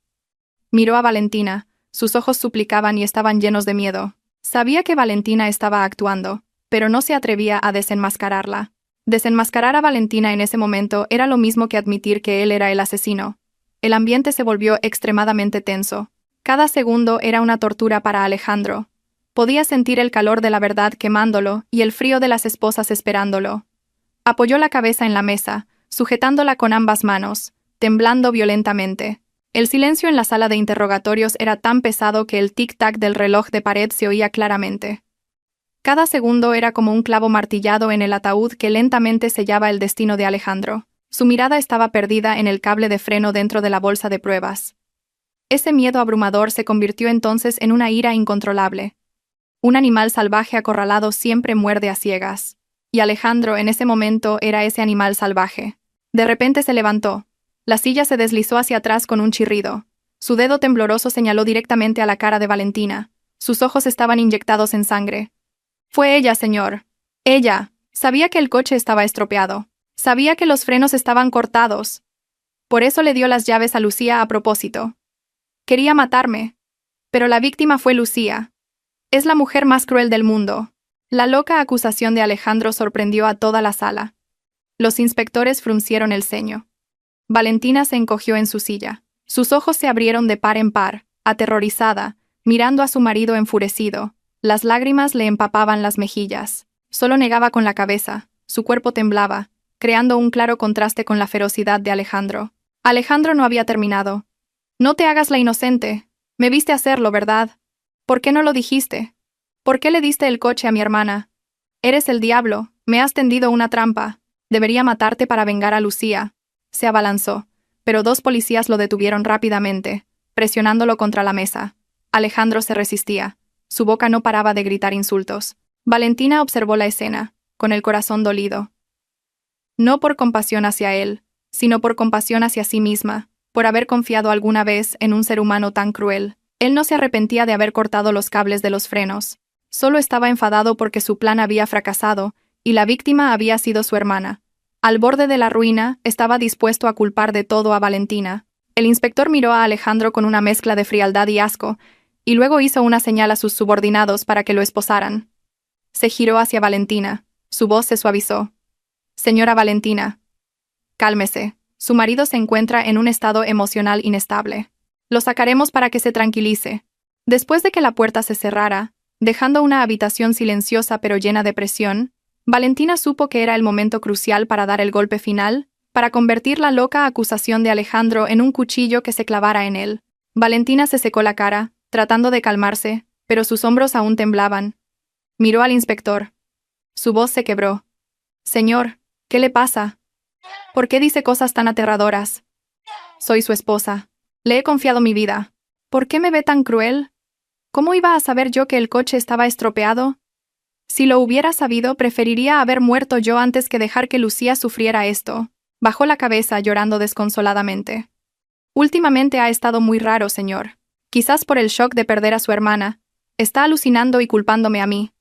Miró a Valentina, sus ojos suplicaban y estaban llenos de miedo. Sabía que Valentina estaba actuando, pero no se atrevía a desenmascararla. Desenmascarar a Valentina en ese momento era lo mismo que admitir que él era el asesino. El ambiente se volvió extremadamente tenso. Cada segundo era una tortura para Alejandro. Podía sentir el calor de la verdad quemándolo y el frío de las esposas esperándolo. Apoyó la cabeza en la mesa, sujetándola con ambas manos, temblando violentamente. El silencio en la sala de interrogatorios era tan pesado que el tic-tac del reloj de pared se oía claramente. Cada segundo era como un clavo martillado en el ataúd que lentamente sellaba el destino de Alejandro. Su mirada estaba perdida en el cable de freno dentro de la bolsa de pruebas. Ese miedo abrumador se convirtió entonces en una ira incontrolable. Un animal salvaje acorralado siempre muerde a ciegas. Y Alejandro en ese momento era ese animal salvaje. De repente se levantó. La silla se deslizó hacia atrás con un chirrido. Su dedo tembloroso señaló directamente a la cara de Valentina. Sus ojos estaban inyectados en sangre. Fue ella, señor. Ella. Sabía que el coche estaba estropeado. Sabía que los frenos estaban cortados. Por eso le dio las llaves a Lucía a propósito. Quería matarme. Pero la víctima fue Lucía. Es la mujer más cruel del mundo. La loca acusación de Alejandro sorprendió a toda la sala. Los inspectores fruncieron el ceño. Valentina se encogió en su silla. Sus ojos se abrieron de par en par, aterrorizada, mirando a su marido enfurecido. Las lágrimas le empapaban las mejillas. Solo negaba con la cabeza. Su cuerpo temblaba, creando un claro contraste con la ferocidad de Alejandro. Alejandro no había terminado. No te hagas la inocente. Me viste hacerlo, ¿verdad? ¿Por qué no lo dijiste? ¿Por qué le diste el coche a mi hermana? Eres el diablo, me has tendido una trampa. Debería matarte para vengar a Lucía. Se abalanzó, pero dos policías lo detuvieron rápidamente, presionándolo contra la mesa. Alejandro se resistía. Su boca no paraba de gritar insultos. Valentina observó la escena, con el corazón dolido. No por compasión hacia él, sino por compasión hacia sí misma, por haber confiado alguna vez en un ser humano tan cruel. Él no se arrepentía de haber cortado los cables de los frenos. Solo estaba enfadado porque su plan había fracasado, y la víctima había sido su hermana. Al borde de la ruina, estaba dispuesto a culpar de todo a Valentina. El inspector miró a Alejandro con una mezcla de frialdad y asco, y luego hizo una señal a sus subordinados para que lo esposaran. Se giró hacia Valentina. Su voz se suavizó. Señora Valentina. Cálmese. Su marido se encuentra en un estado emocional inestable. Lo sacaremos para que se tranquilice. Después de que la puerta se cerrara, dejando una habitación silenciosa pero llena de presión, Valentina supo que era el momento crucial para dar el golpe final, para convertir la loca acusación de Alejandro en un cuchillo que se clavara en él. Valentina se secó la cara, tratando de calmarse, pero sus hombros aún temblaban. Miró al inspector. Su voz se quebró. Señor, ¿qué le pasa? ¿Por qué dice cosas tan aterradoras? Soy su esposa. Le he confiado mi vida. ¿Por qué me ve tan cruel? ¿Cómo iba a saber yo que el coche estaba estropeado? Si lo hubiera sabido, preferiría haber muerto yo antes que dejar que Lucía sufriera esto. Bajó la cabeza llorando desconsoladamente. Últimamente ha estado muy raro, señor. Quizás por el shock de perder a su hermana. Está alucinando y culpándome a mí.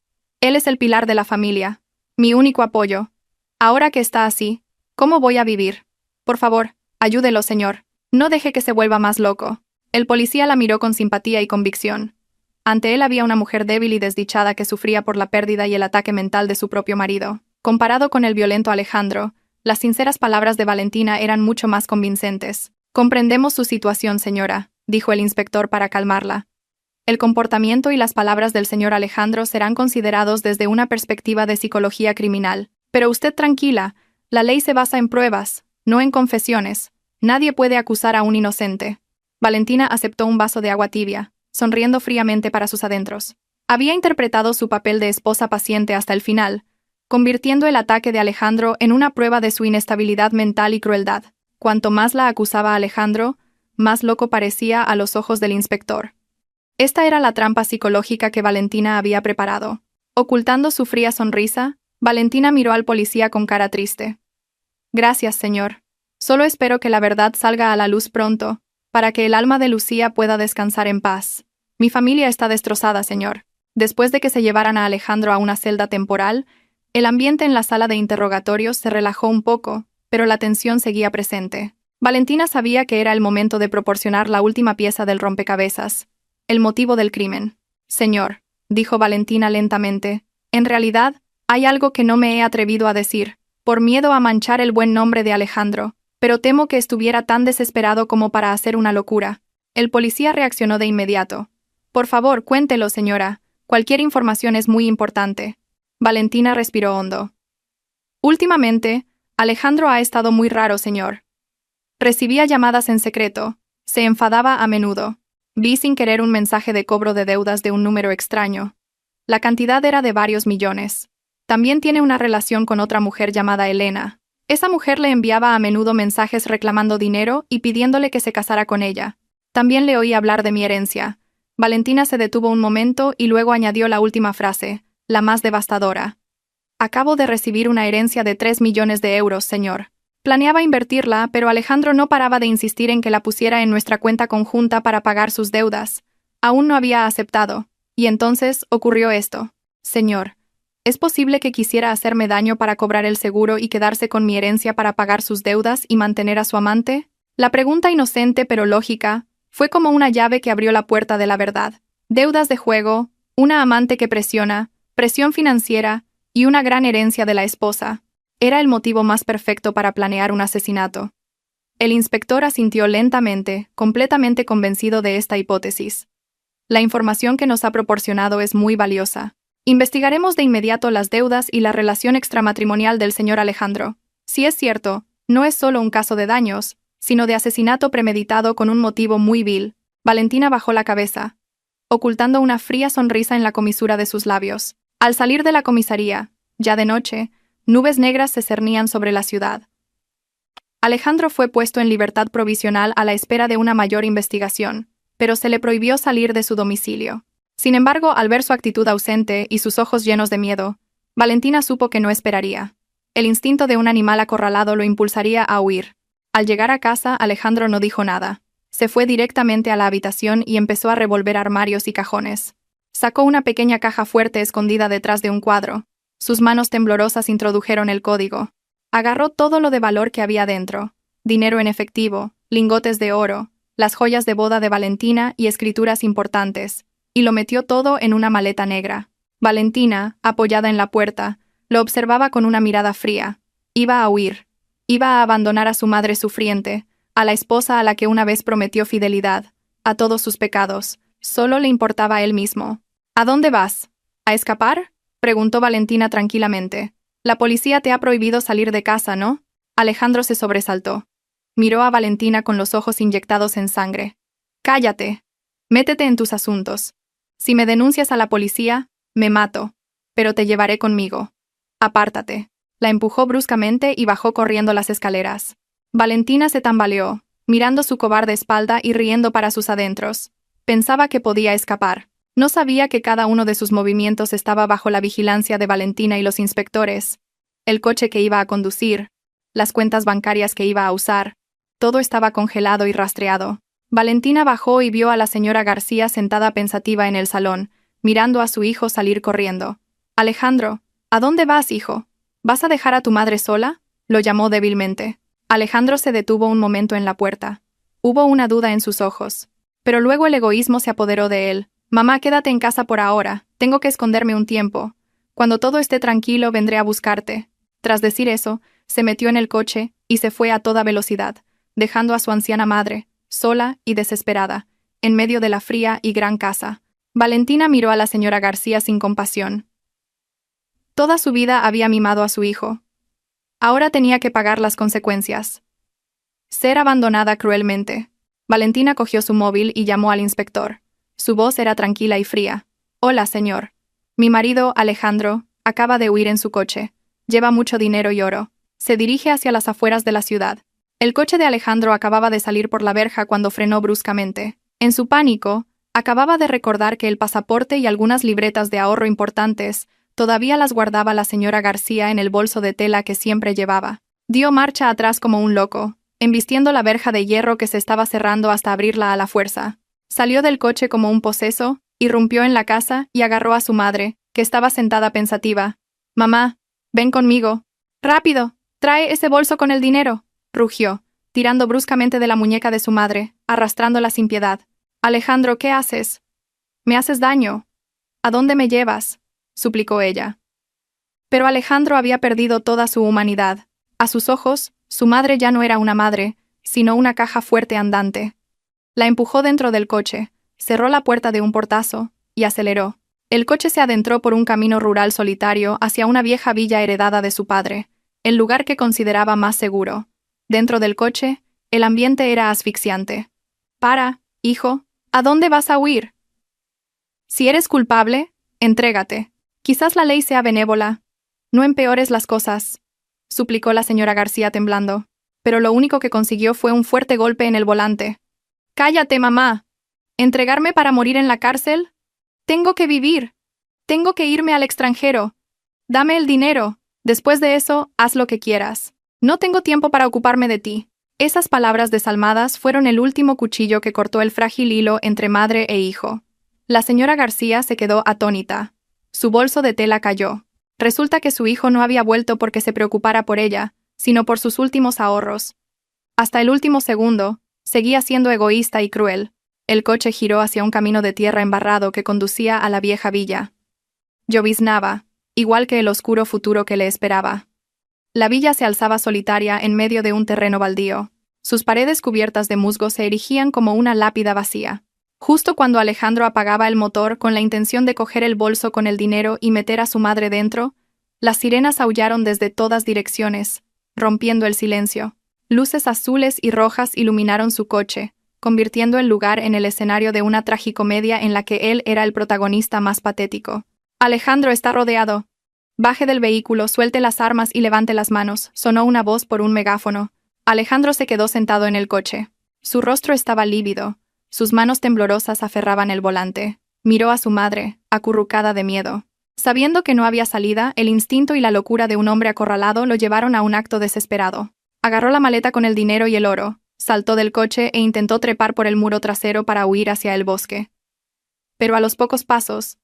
Él es el pilar de la familia. Mi único apoyo. Ahora que está así, ¿cómo voy a vivir? Por favor, ayúdelo, señor. No deje que se vuelva más loco. El policía la miró con simpatía y convicción. Ante él había una mujer débil y desdichada que sufría por la pérdida y el ataque mental de su propio marido. Comparado con el violento Alejandro, las sinceras palabras de Valentina eran mucho más convincentes. Comprendemos su situación, señora, dijo el inspector para calmarla. El comportamiento y las palabras del señor Alejandro serán considerados desde una perspectiva de psicología criminal. Pero usted tranquila, la ley se basa en pruebas, no en confesiones. Nadie puede acusar a un inocente. Valentina aceptó un vaso de agua tibia, sonriendo fríamente para sus adentros. Había interpretado su papel de esposa paciente hasta el final, convirtiendo el ataque de Alejandro en una prueba de su inestabilidad mental y crueldad. Cuanto más la acusaba Alejandro, más loco parecía a los ojos del inspector. Esta era la trampa psicológica que Valentina había preparado. Ocultando su fría sonrisa, Valentina miró al policía con cara triste. Gracias, señor. Solo espero que la verdad salga a la luz pronto, para que el alma de Lucía pueda descansar en paz. Mi familia está destrozada, señor. Después de que se llevaran a Alejandro a una celda temporal, el ambiente en la sala de interrogatorios se relajó un poco, pero la tensión seguía presente. Valentina sabía que era el momento de proporcionar la última pieza del rompecabezas. El motivo del crimen. Señor, dijo Valentina lentamente, en realidad, hay algo que no me he atrevido a decir, por miedo a manchar el buen nombre de Alejandro, pero temo que estuviera tan desesperado como para hacer una locura. El policía reaccionó de inmediato. Por favor, cuéntelo, señora. Cualquier información es muy importante. Valentina respiró hondo. Últimamente, Alejandro ha estado muy raro, señor. Recibía llamadas en secreto. Se enfadaba a menudo. Vi sin querer un mensaje de cobro de deudas de un número extraño. La cantidad era de varios millones. También tiene una relación con otra mujer llamada Elena. Esa mujer le enviaba a menudo mensajes reclamando dinero y pidiéndole que se casara con ella. También le oí hablar de mi herencia. Valentina se detuvo un momento y luego añadió la última frase, la más devastadora. Acabo de recibir una herencia de 3 millones de euros, señor. Planeaba invertirla, pero Alejandro no paraba de insistir en que la pusiera en nuestra cuenta conjunta para pagar sus deudas. Aún no había aceptado. Y entonces ocurrió esto. Señor, ¿es posible que quisiera hacerme daño para cobrar el seguro y quedarse con mi herencia para pagar sus deudas y mantener a su amante? La pregunta inocente pero lógica fue como una llave que abrió la puerta de la verdad. Deudas de juego, una amante que presiona, presión financiera y una gran herencia de la esposa. Era el motivo más perfecto para planear un asesinato. El inspector asintió lentamente, completamente convencido de esta hipótesis. La información que nos ha proporcionado es muy valiosa. Investigaremos de inmediato las deudas y la relación extramatrimonial del señor Alejandro. Si es cierto, no es solo un caso de daños, sino de asesinato premeditado con un motivo muy vil. Valentina bajó la cabeza, ocultando una fría sonrisa en la comisura de sus labios. Al salir de la comisaría, ya de noche, nubes negras se cernían sobre la ciudad. Alejandro fue puesto en libertad provisional a la espera de una mayor investigación, pero se le prohibió salir de su domicilio. Sin embargo, al ver su actitud ausente y sus ojos llenos de miedo, Valentina supo que no esperaría. El instinto de un animal acorralado lo impulsaría a huir. Al llegar a casa, Alejandro no dijo nada. Se fue directamente a la habitación y empezó a revolver armarios y cajones. Sacó una pequeña caja fuerte escondida detrás de un cuadro. Sus manos temblorosas introdujeron el código. Agarró todo lo de valor que había dentro. Dinero en efectivo, lingotes de oro, las joyas de boda de Valentina y escrituras importantes, y lo metió todo en una maleta negra. Valentina, apoyada en la puerta, lo observaba con una mirada fría. Iba a huir. Iba a abandonar a su madre sufriente, a la esposa a la que una vez prometió fidelidad, a todos sus pecados. Solo le importaba a él mismo. ¿A dónde vas? ¿A escapar?, preguntó Valentina tranquilamente. La policía te ha prohibido salir de casa, ¿no? Alejandro se sobresaltó. Miró a Valentina con los ojos inyectados en sangre. Cállate. Métete en tus asuntos. Si me denuncias a la policía, me mato. Pero te llevaré conmigo. Apártate. La empujó bruscamente y bajó corriendo las escaleras. Valentina se tambaleó, mirando su cobarde espalda y riendo para sus adentros. Pensaba que podía escapar. No sabía que cada uno de sus movimientos estaba bajo la vigilancia de Valentina y los inspectores. El coche que iba a conducir, las cuentas bancarias que iba a usar, todo estaba congelado y rastreado. Valentina bajó y vio a la señora García sentada pensativa en el salón, mirando a su hijo salir corriendo. Alejandro, ¿a dónde vas, hijo? ¿Vas a dejar a tu madre sola?, lo llamó débilmente. Alejandro se detuvo un momento en la puerta. Hubo una duda en sus ojos. Pero luego el egoísmo se apoderó de él. Mamá, quédate en casa por ahora. Tengo que esconderme un tiempo. Cuando todo esté tranquilo, vendré a buscarte. Tras decir eso, se metió en el coche y se fue a toda velocidad, dejando a su anciana madre, sola y desesperada, en medio de la fría y gran casa. Valentina miró a la señora García sin compasión. Toda su vida había mimado a su hijo. Ahora tenía que pagar las consecuencias. Ser abandonada cruelmente. Valentina cogió su móvil y llamó al inspector. Su voz era tranquila y fría. Hola, señor. Mi marido, Alejandro, acaba de huir en su coche. Lleva mucho dinero y oro. Se dirige hacia las afueras de la ciudad. El coche de Alejandro acababa de salir por la verja cuando frenó bruscamente. En su pánico, acababa de recordar que el pasaporte y algunas libretas de ahorro importantes todavía las guardaba la señora García en el bolso de tela que siempre llevaba. Dio marcha atrás como un loco, embistiendo la verja de hierro que se estaba cerrando hasta abrirla a la fuerza. Salió del coche como un poseso, irrumpió en la casa y agarró a su madre, que estaba sentada pensativa. «Mamá, ven conmigo. ¡Rápido! «Trae ese bolso con el dinero», rugió, tirando bruscamente de la muñeca de su madre, arrastrándola sin piedad. «Alejandro, ¿qué haces? Me haces daño. ¿A dónde me llevas?», suplicó ella. Pero Alejandro había perdido toda su humanidad. A sus ojos, su madre ya no era una madre, sino una caja fuerte andante. La empujó dentro del coche, cerró la puerta de un portazo, y aceleró. El coche se adentró por un camino rural solitario hacia una vieja villa heredada de su padre, el lugar que consideraba más seguro. Dentro del coche, el ambiente era asfixiante. «Para, hijo, ¿a dónde vas a huir? Si eres culpable, entrégate. Quizás la ley sea benévola. No empeores las cosas», suplicó la señora García temblando. Pero lo único que consiguió fue un fuerte golpe en el volante. «Cállate, mamá. ¿Entregarme para morir en la cárcel? Tengo que vivir. Tengo que irme al extranjero. Dame el dinero. Después de eso, haz lo que quieras. No tengo tiempo para ocuparme de ti». Esas palabras desalmadas fueron el último cuchillo que cortó el frágil hilo entre madre e hijo. La señora García se quedó atónita. Su bolso de tela cayó. Resulta que su hijo no había vuelto porque se preocupara por ella, sino por sus últimos ahorros. Hasta el último segundo, seguía siendo egoísta y cruel. El coche giró hacia un camino de tierra embarrado que conducía a la vieja villa. Lloviznaba, igual que el oscuro futuro que le esperaba. La villa se alzaba solitaria en medio de un terreno baldío. Sus paredes cubiertas de musgo se erigían como una lápida vacía. Justo cuando Alejandro apagaba el motor con la intención de coger el bolso con el dinero y meter a su madre dentro, las sirenas aullaron desde todas direcciones, rompiendo el silencio. Luces azules y rojas iluminaron su coche, convirtiendo el lugar en el escenario de una tragicomedia en la que él era el protagonista más patético. «Alejandro está rodeado. Baje del vehículo, suelte las armas y levante las manos», sonó una voz por un megáfono. Alejandro se quedó sentado en el coche. Su rostro estaba lívido. Sus manos temblorosas aferraban el volante. Miró a su madre, acurrucada de miedo. Sabiendo que no había salida, el instinto y la locura de un hombre acorralado lo llevaron a un acto desesperado. Agarró la maleta con el dinero y el oro, saltó del coche e intentó trepar por el muro trasero para huir hacia el bosque. Pero a los pocos pasos,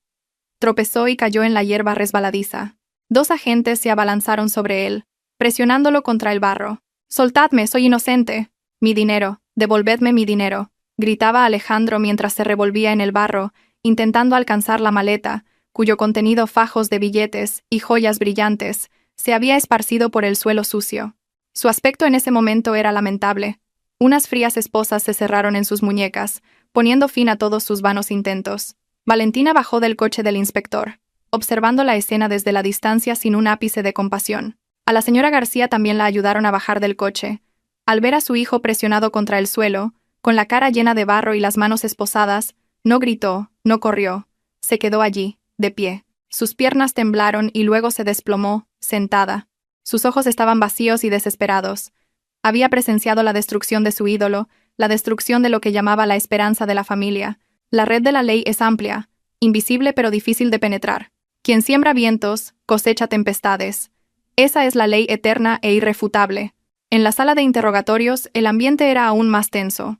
tropezó y cayó en la hierba resbaladiza. 2 agentes se abalanzaron sobre él, presionándolo contra el barro. «Soltadme, soy inocente. Mi dinero, devolvedme mi dinero», gritaba Alejandro mientras se revolvía en el barro, intentando alcanzar la maleta, cuyo contenido, fajos de billetes y joyas brillantes, se había esparcido por el suelo sucio. Su aspecto en ese momento era lamentable. Unas frías esposas se cerraron en sus muñecas, poniendo fin a todos sus vanos intentos. Valentina bajó del coche del inspector, observando la escena desde la distancia sin un ápice de compasión. A la señora García también la ayudaron a bajar del coche. Al ver a su hijo presionado contra el suelo, con la cara llena de barro y las manos esposadas, no gritó, no corrió. Se quedó allí, de pie. Sus piernas temblaron y luego se desplomó, sentada. Sus ojos estaban vacíos y desesperados. Había presenciado la destrucción de su ídolo, la destrucción de lo que llamaba la esperanza de la familia. La red de la ley es amplia, invisible pero difícil de penetrar. Quien siembra vientos, cosecha tempestades. Esa es la ley eterna e irrefutable. En la sala de interrogatorios, el ambiente era aún más tenso.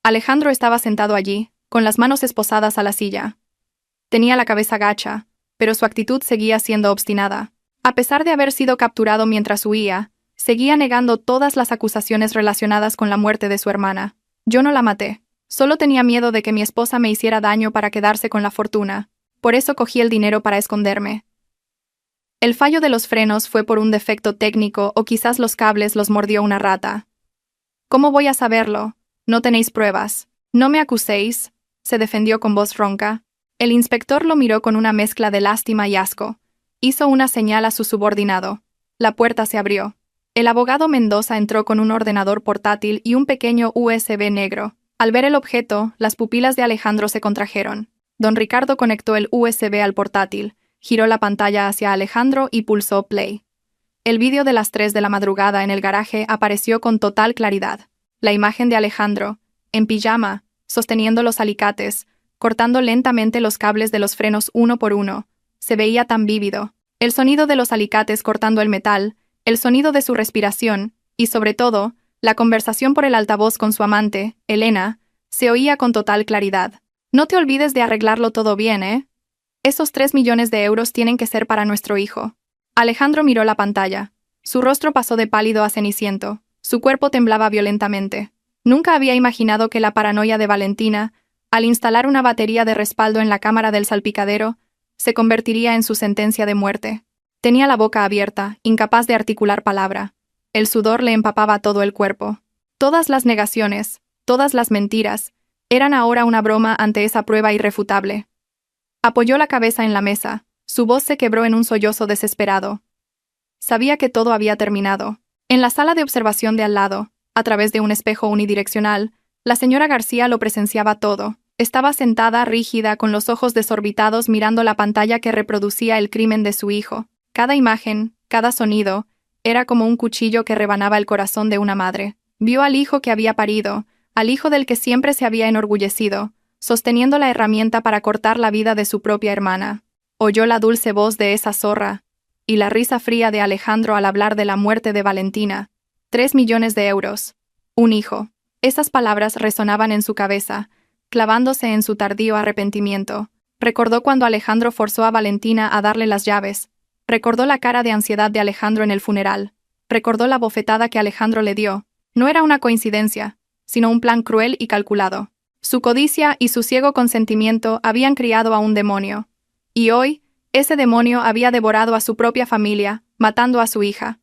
Alejandro estaba sentado allí, con las manos esposadas a la silla. Tenía la cabeza gacha, pero su actitud seguía siendo obstinada. A pesar de haber sido capturado mientras huía, seguía negando todas las acusaciones relacionadas con la muerte de su hermana. «Yo no la maté. Solo tenía miedo de que mi esposa me hiciera daño para quedarse con la fortuna. Por eso cogí el dinero para esconderme». El fallo de los frenos fue por un defecto técnico o quizás los cables los mordió una rata. «¿Cómo voy a saberlo? No tenéis pruebas. No me acuséis», se defendió con voz ronca. El inspector lo miró con una mezcla de lástima y asco. Hizo una señal a su subordinado. La puerta se abrió. El abogado Mendoza entró con un ordenador portátil y un pequeño USB negro. Al ver el objeto, las pupilas de Alejandro se contrajeron. Don Ricardo conectó el USB al portátil, giró la pantalla hacia Alejandro y pulsó play. El vídeo de las 3 de la madrugada en el garaje apareció con total claridad. La imagen de Alejandro, en pijama, sosteniendo los alicates, cortando lentamente los cables de los frenos uno por uno, se veía tan vívido. El sonido de los alicates cortando el metal, el sonido de su respiración, y sobre todo, la conversación por el altavoz con su amante, Elena, se oía con total claridad. «No te olvides de arreglarlo todo bien, ¿eh? Esos 3 millones de euros tienen que ser para nuestro hijo». Alejandro miró la pantalla. Su rostro pasó de pálido a ceniciento, su cuerpo temblaba violentamente. Nunca había imaginado que la paranoia de Valentina, al instalar una batería de respaldo en la cámara del salpicadero, se convertiría en su sentencia de muerte. Tenía la boca abierta, incapaz de articular palabra. El sudor le empapaba todo el cuerpo. Todas las negaciones, todas las mentiras, eran ahora una broma ante esa prueba irrefutable. Apoyó la cabeza en la mesa, su voz se quebró en un sollozo desesperado. Sabía que todo había terminado. En la sala de observación de al lado, a través de un espejo unidireccional, la señora García lo presenciaba todo. Estaba sentada, rígida, con los ojos desorbitados mirando la pantalla que reproducía el crimen de su hijo. Cada imagen, cada sonido, era como un cuchillo que rebanaba el corazón de una madre. Vio al hijo que había parido, al hijo del que siempre se había enorgullecido, sosteniendo la herramienta para cortar la vida de su propia hermana. Oyó la dulce voz de esa zorra, y la risa fría de Alejandro al hablar de la muerte de Valentina. 3 millones de euros. Un hijo. Esas palabras resonaban en su cabeza, clavándose en su tardío arrepentimiento. Recordó cuando Alejandro forzó a Valentina a darle las llaves. Recordó la cara de ansiedad de Alejandro en el funeral. Recordó la bofetada que Alejandro le dio. No era una coincidencia, sino un plan cruel y calculado. Su codicia y su ciego consentimiento habían criado a un demonio. Y hoy, ese demonio había devorado a su propia familia, matando a su hija.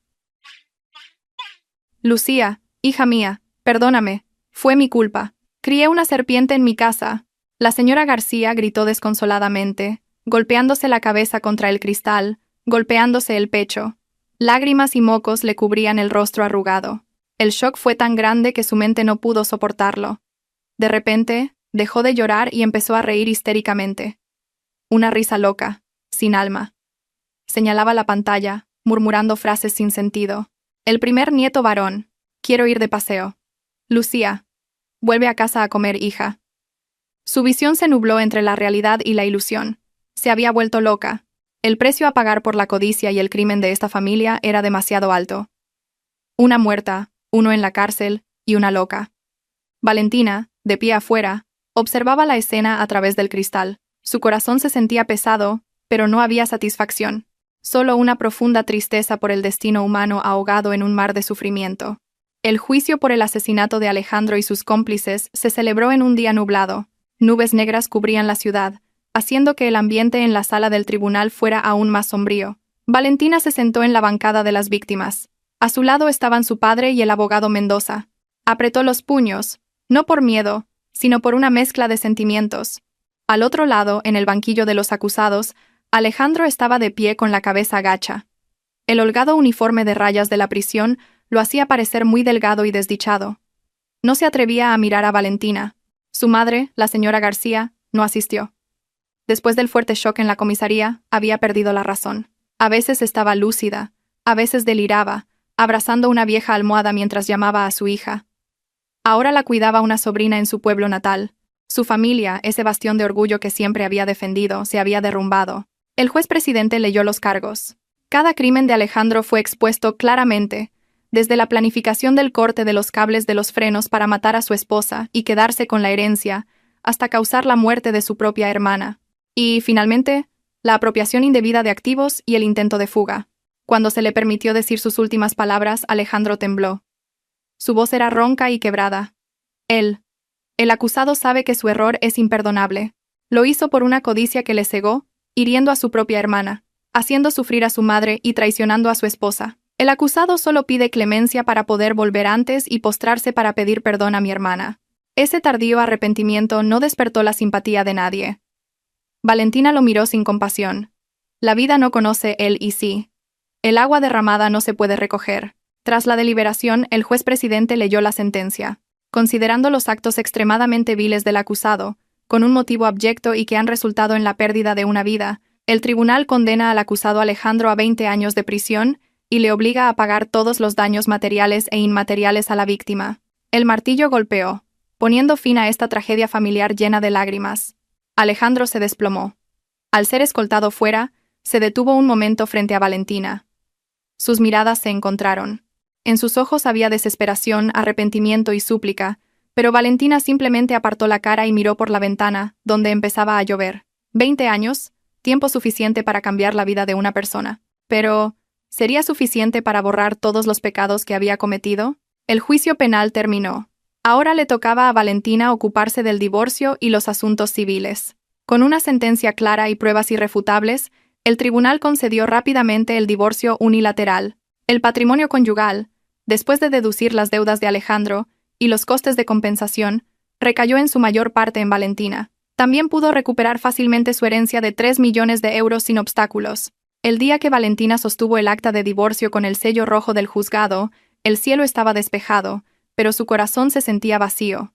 Lucía, hija mía, perdóname, fue mi culpa. Crié una serpiente en mi casa. La señora García gritó desconsoladamente, golpeándose la cabeza contra el cristal, golpeándose el pecho. Lágrimas y mocos le cubrían el rostro arrugado. El shock fue tan grande que su mente no pudo soportarlo. De repente, dejó de llorar y empezó a reír histéricamente. Una risa loca, sin alma. Señalaba la pantalla, murmurando frases sin sentido. El primer nieto varón. Quiero ir de paseo. Lucía. Vuelve a casa a comer, hija. Su visión se nubló entre la realidad y la ilusión. Se había vuelto loca. El precio a pagar por la codicia y el crimen de esta familia era demasiado alto. Una muerta, uno en la cárcel y una loca. Valentina, de pie afuera, observaba la escena a través del cristal. Su corazón se sentía pesado, pero no había satisfacción. Solo una profunda tristeza por el destino humano ahogado en un mar de sufrimiento. El juicio por el asesinato de Alejandro y sus cómplices se celebró en un día nublado. Nubes negras cubrían la ciudad, haciendo que el ambiente en la sala del tribunal fuera aún más sombrío. Valentina se sentó en la bancada de las víctimas. A su lado estaban su padre y el abogado Mendoza. Apretó los puños, no por miedo, sino por una mezcla de sentimientos. Al otro lado, en el banquillo de los acusados, Alejandro estaba de pie con la cabeza gacha. El holgado uniforme de rayas de la prisión lo hacía parecer muy delgado y desdichado. No se atrevía a mirar a Valentina. Su madre, la señora García, no asistió. Después del fuerte shock en la comisaría, había perdido la razón. A veces estaba lúcida, a veces deliraba, abrazando una vieja almohada mientras llamaba a su hija. Ahora la cuidaba una sobrina en su pueblo natal. Su familia, ese bastión de orgullo que siempre había defendido, se había derrumbado. El juez presidente leyó los cargos. Cada crimen de Alejandro fue expuesto claramente, desde la planificación del corte de los cables de los frenos para matar a su esposa y quedarse con la herencia, hasta causar la muerte de su propia hermana. Y, finalmente, la apropiación indebida de activos y el intento de fuga. Cuando se le permitió decir sus últimas palabras, Alejandro tembló. Su voz era ronca y quebrada. El acusado sabe que su error es imperdonable. Lo hizo por una codicia que le cegó, hiriendo a su propia hermana, haciendo sufrir a su madre y traicionando a su esposa. El acusado solo pide clemencia para poder volver antes y postrarse para pedir perdón a mi hermana. Ese tardío arrepentimiento no despertó la simpatía de nadie. Valentina lo miró sin compasión. La vida no conoce él y sí. El agua derramada no se puede recoger. Tras la deliberación, el juez presidente leyó la sentencia. Considerando los actos extremadamente viles del acusado, con un motivo abyecto y que han resultado en la pérdida de una vida, el tribunal condena al acusado Alejandro a 20 años de prisión y le obliga a pagar todos los daños materiales e inmateriales a la víctima. El martillo golpeó, poniendo fin a esta tragedia familiar llena de lágrimas. Alejandro se desplomó. Al ser escoltado fuera, se detuvo un momento frente a Valentina. Sus miradas se encontraron. En sus ojos había desesperación, arrepentimiento y súplica, pero Valentina simplemente apartó la cara y miró por la ventana, donde empezaba a llover. 20 años, tiempo suficiente para cambiar la vida de una persona. Pero, ¿Sería suficiente para borrar todos los pecados que había cometido? El juicio penal terminó. Ahora le tocaba a Valentina ocuparse del divorcio y los asuntos civiles. Con una sentencia clara y pruebas irrefutables, el tribunal concedió rápidamente el divorcio unilateral. El patrimonio conyugal, después de deducir las deudas de Alejandro y los costes de compensación, recayó en su mayor parte en Valentina. También pudo recuperar fácilmente su herencia de 3 millones de euros sin obstáculos. El día que Valentina sostuvo el acta de divorcio con el sello rojo del juzgado, el cielo estaba despejado, pero su corazón se sentía vacío.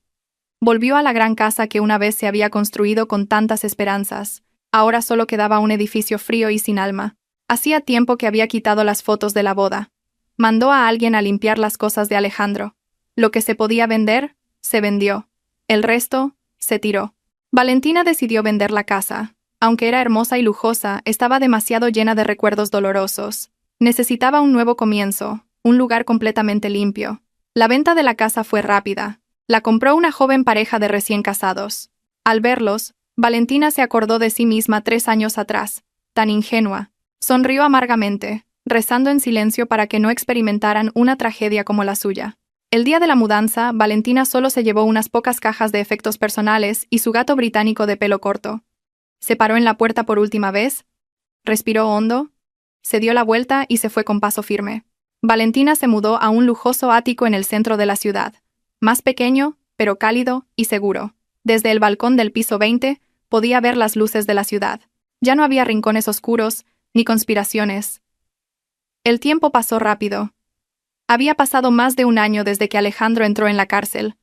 Volvió a la gran casa que una vez se había construido con tantas esperanzas. Ahora solo quedaba un edificio frío y sin alma. Hacía tiempo que había quitado las fotos de la boda. Mandó a alguien a limpiar las cosas de Alejandro. Lo que se podía vender, se vendió. El resto, se tiró. Valentina decidió vender la casa. Aunque era hermosa y lujosa, estaba demasiado llena de recuerdos dolorosos. Necesitaba un nuevo comienzo, un lugar completamente limpio. La venta de la casa fue rápida. La compró una joven pareja de recién casados. Al verlos, Valentina se acordó de sí misma 3 años atrás, tan ingenua. Sonrió amargamente, rezando en silencio para que no experimentaran una tragedia como la suya. El día de la mudanza, Valentina solo se llevó unas pocas cajas de efectos personales y su gato británico de pelo corto. Se paró en la puerta por última vez, respiró hondo, se dio la vuelta y se fue con paso firme. Valentina se mudó a un lujoso ático en el centro de la ciudad, más pequeño, pero cálido y seguro. Desde el balcón del piso 20, podía ver las luces de la ciudad. Ya no había rincones oscuros, ni conspiraciones. El tiempo pasó rápido. Había pasado más de 1 año desde que Alejandro entró en la cárcel.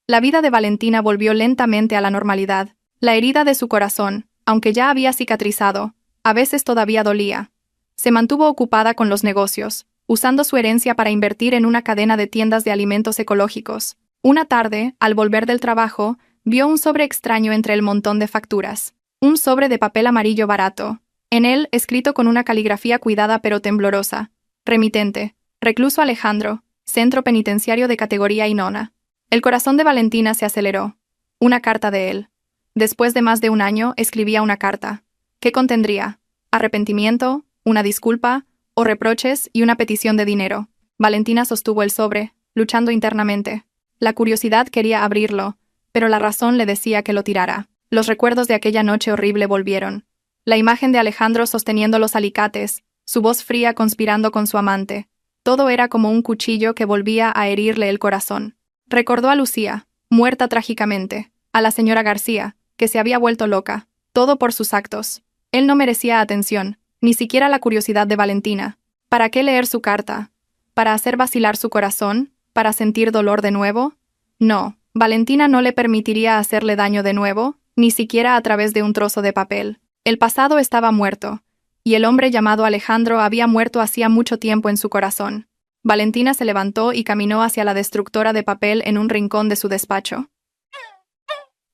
La vida de Valentina volvió lentamente a la normalidad. La herida de su corazón, aunque ya había cicatrizado, a veces todavía dolía. Se mantuvo ocupada con los negocios, usando su herencia para invertir en una cadena de tiendas de alimentos ecológicos. Una tarde, al volver del trabajo, vio un sobre extraño entre el montón de facturas. Un sobre de papel amarillo barato. En él, escrito con una caligrafía cuidada pero temblorosa. Remitente. Recluso Alejandro. Centro penitenciario de categoría Inona. El corazón de Valentina se aceleró. Una carta de él. Después de más de 1 año, escribía una carta. ¿Qué contendría? ¿Arrepentimiento? ¿Una disculpa? ¿O reproches y una petición de dinero? Valentina sostuvo el sobre, luchando internamente. La curiosidad quería abrirlo, pero la razón le decía que lo tirara. Los recuerdos de aquella noche horrible volvieron. La imagen de Alejandro sosteniendo los alicates, su voz fría conspirando con su amante. Todo era como un cuchillo que volvía a herirle el corazón. Recordó a Lucía, muerta trágicamente, a la señora García, que se había vuelto loca, todo por sus actos. Él no merecía atención, ni siquiera la curiosidad de Valentina. ¿Para qué leer su carta? ¿Para hacer vacilar su corazón? ¿Para sentir dolor de nuevo? No, Valentina no le permitiría hacerle daño de nuevo, ni siquiera a través de un trozo de papel. El pasado estaba muerto, y el hombre llamado Alejandro había muerto hacía mucho tiempo en su corazón. Valentina se levantó y caminó hacia la destructora de papel en un rincón de su despacho.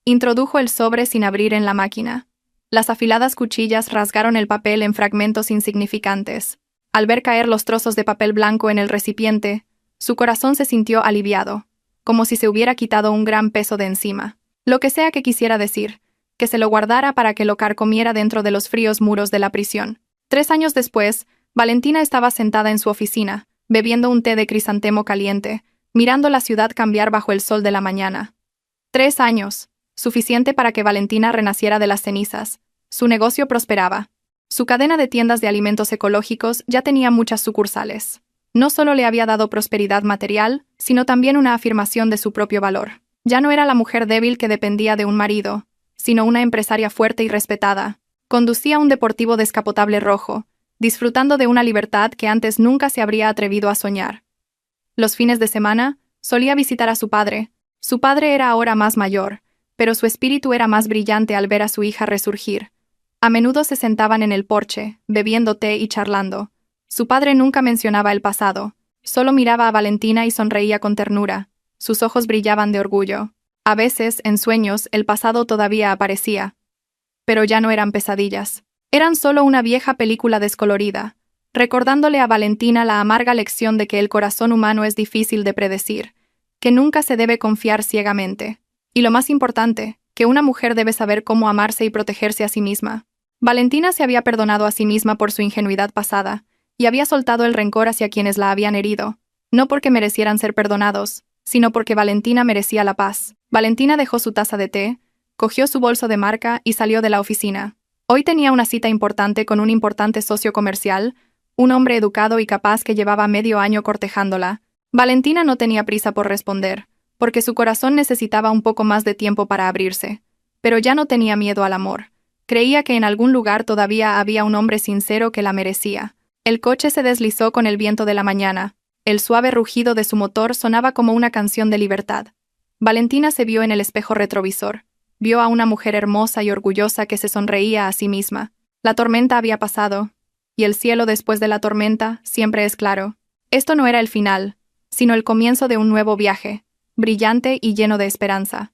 Introdujo el sobre sin abrir en la máquina. Las afiladas cuchillas rasgaron el papel en fragmentos insignificantes. Al ver caer los trozos de papel blanco en el recipiente, su corazón se sintió aliviado, como si se hubiera quitado un gran peso de encima. Lo que sea que quisiera decir, que se lo guardara para que lo carcomiera dentro de los fríos muros de la prisión. 3 años después, Valentina estaba sentada en su oficina, bebiendo un té de crisantemo caliente, mirando la ciudad cambiar bajo el sol de la mañana. 3 años. Suficiente para que Valentina renaciera de las cenizas. Su negocio prosperaba. Su cadena de tiendas de alimentos ecológicos ya tenía muchas sucursales. No solo le había dado prosperidad material, sino también una afirmación de su propio valor. Ya no era la mujer débil que dependía de un marido, sino una empresaria fuerte y respetada. Conducía un deportivo descapotable rojo, disfrutando de una libertad que antes nunca se habría atrevido a soñar. Los fines de semana, solía visitar a su padre. Su padre era ahora más mayor, pero su espíritu era más brillante al ver a su hija resurgir. A menudo se sentaban en el porche, bebiendo té y charlando. Su padre nunca mencionaba el pasado, solo miraba a Valentina y sonreía con ternura. Sus ojos brillaban de orgullo. A veces, en sueños, el pasado todavía aparecía. Pero ya no eran pesadillas. Eran solo una vieja película descolorida, recordándole a Valentina la amarga lección de que el corazón humano es difícil de predecir, que nunca se debe confiar ciegamente. Y lo más importante, que una mujer debe saber cómo amarse y protegerse a sí misma. Valentina se había perdonado a sí misma por su ingenuidad pasada, y había soltado el rencor hacia quienes la habían herido, no porque merecieran ser perdonados, sino porque Valentina merecía la paz. Valentina dejó su taza de té, cogió su bolso de marca y salió de la oficina. Hoy tenía una cita importante con un importante socio comercial, un hombre educado y capaz que llevaba medio año cortejándola. Valentina no tenía prisa por responder, porque su corazón necesitaba un poco más de tiempo para abrirse. Pero ya no tenía miedo al amor. Creía que en algún lugar todavía había un hombre sincero que la merecía. El coche se deslizó con el viento de la mañana. El suave rugido de su motor sonaba como una canción de libertad. Valentina se vio en el espejo retrovisor. Vio a una mujer hermosa y orgullosa que se sonreía a sí misma. La tormenta había pasado, y el cielo después de la tormenta siempre es claro. Esto no era el final, sino el comienzo de un nuevo viaje, brillante y lleno de esperanza.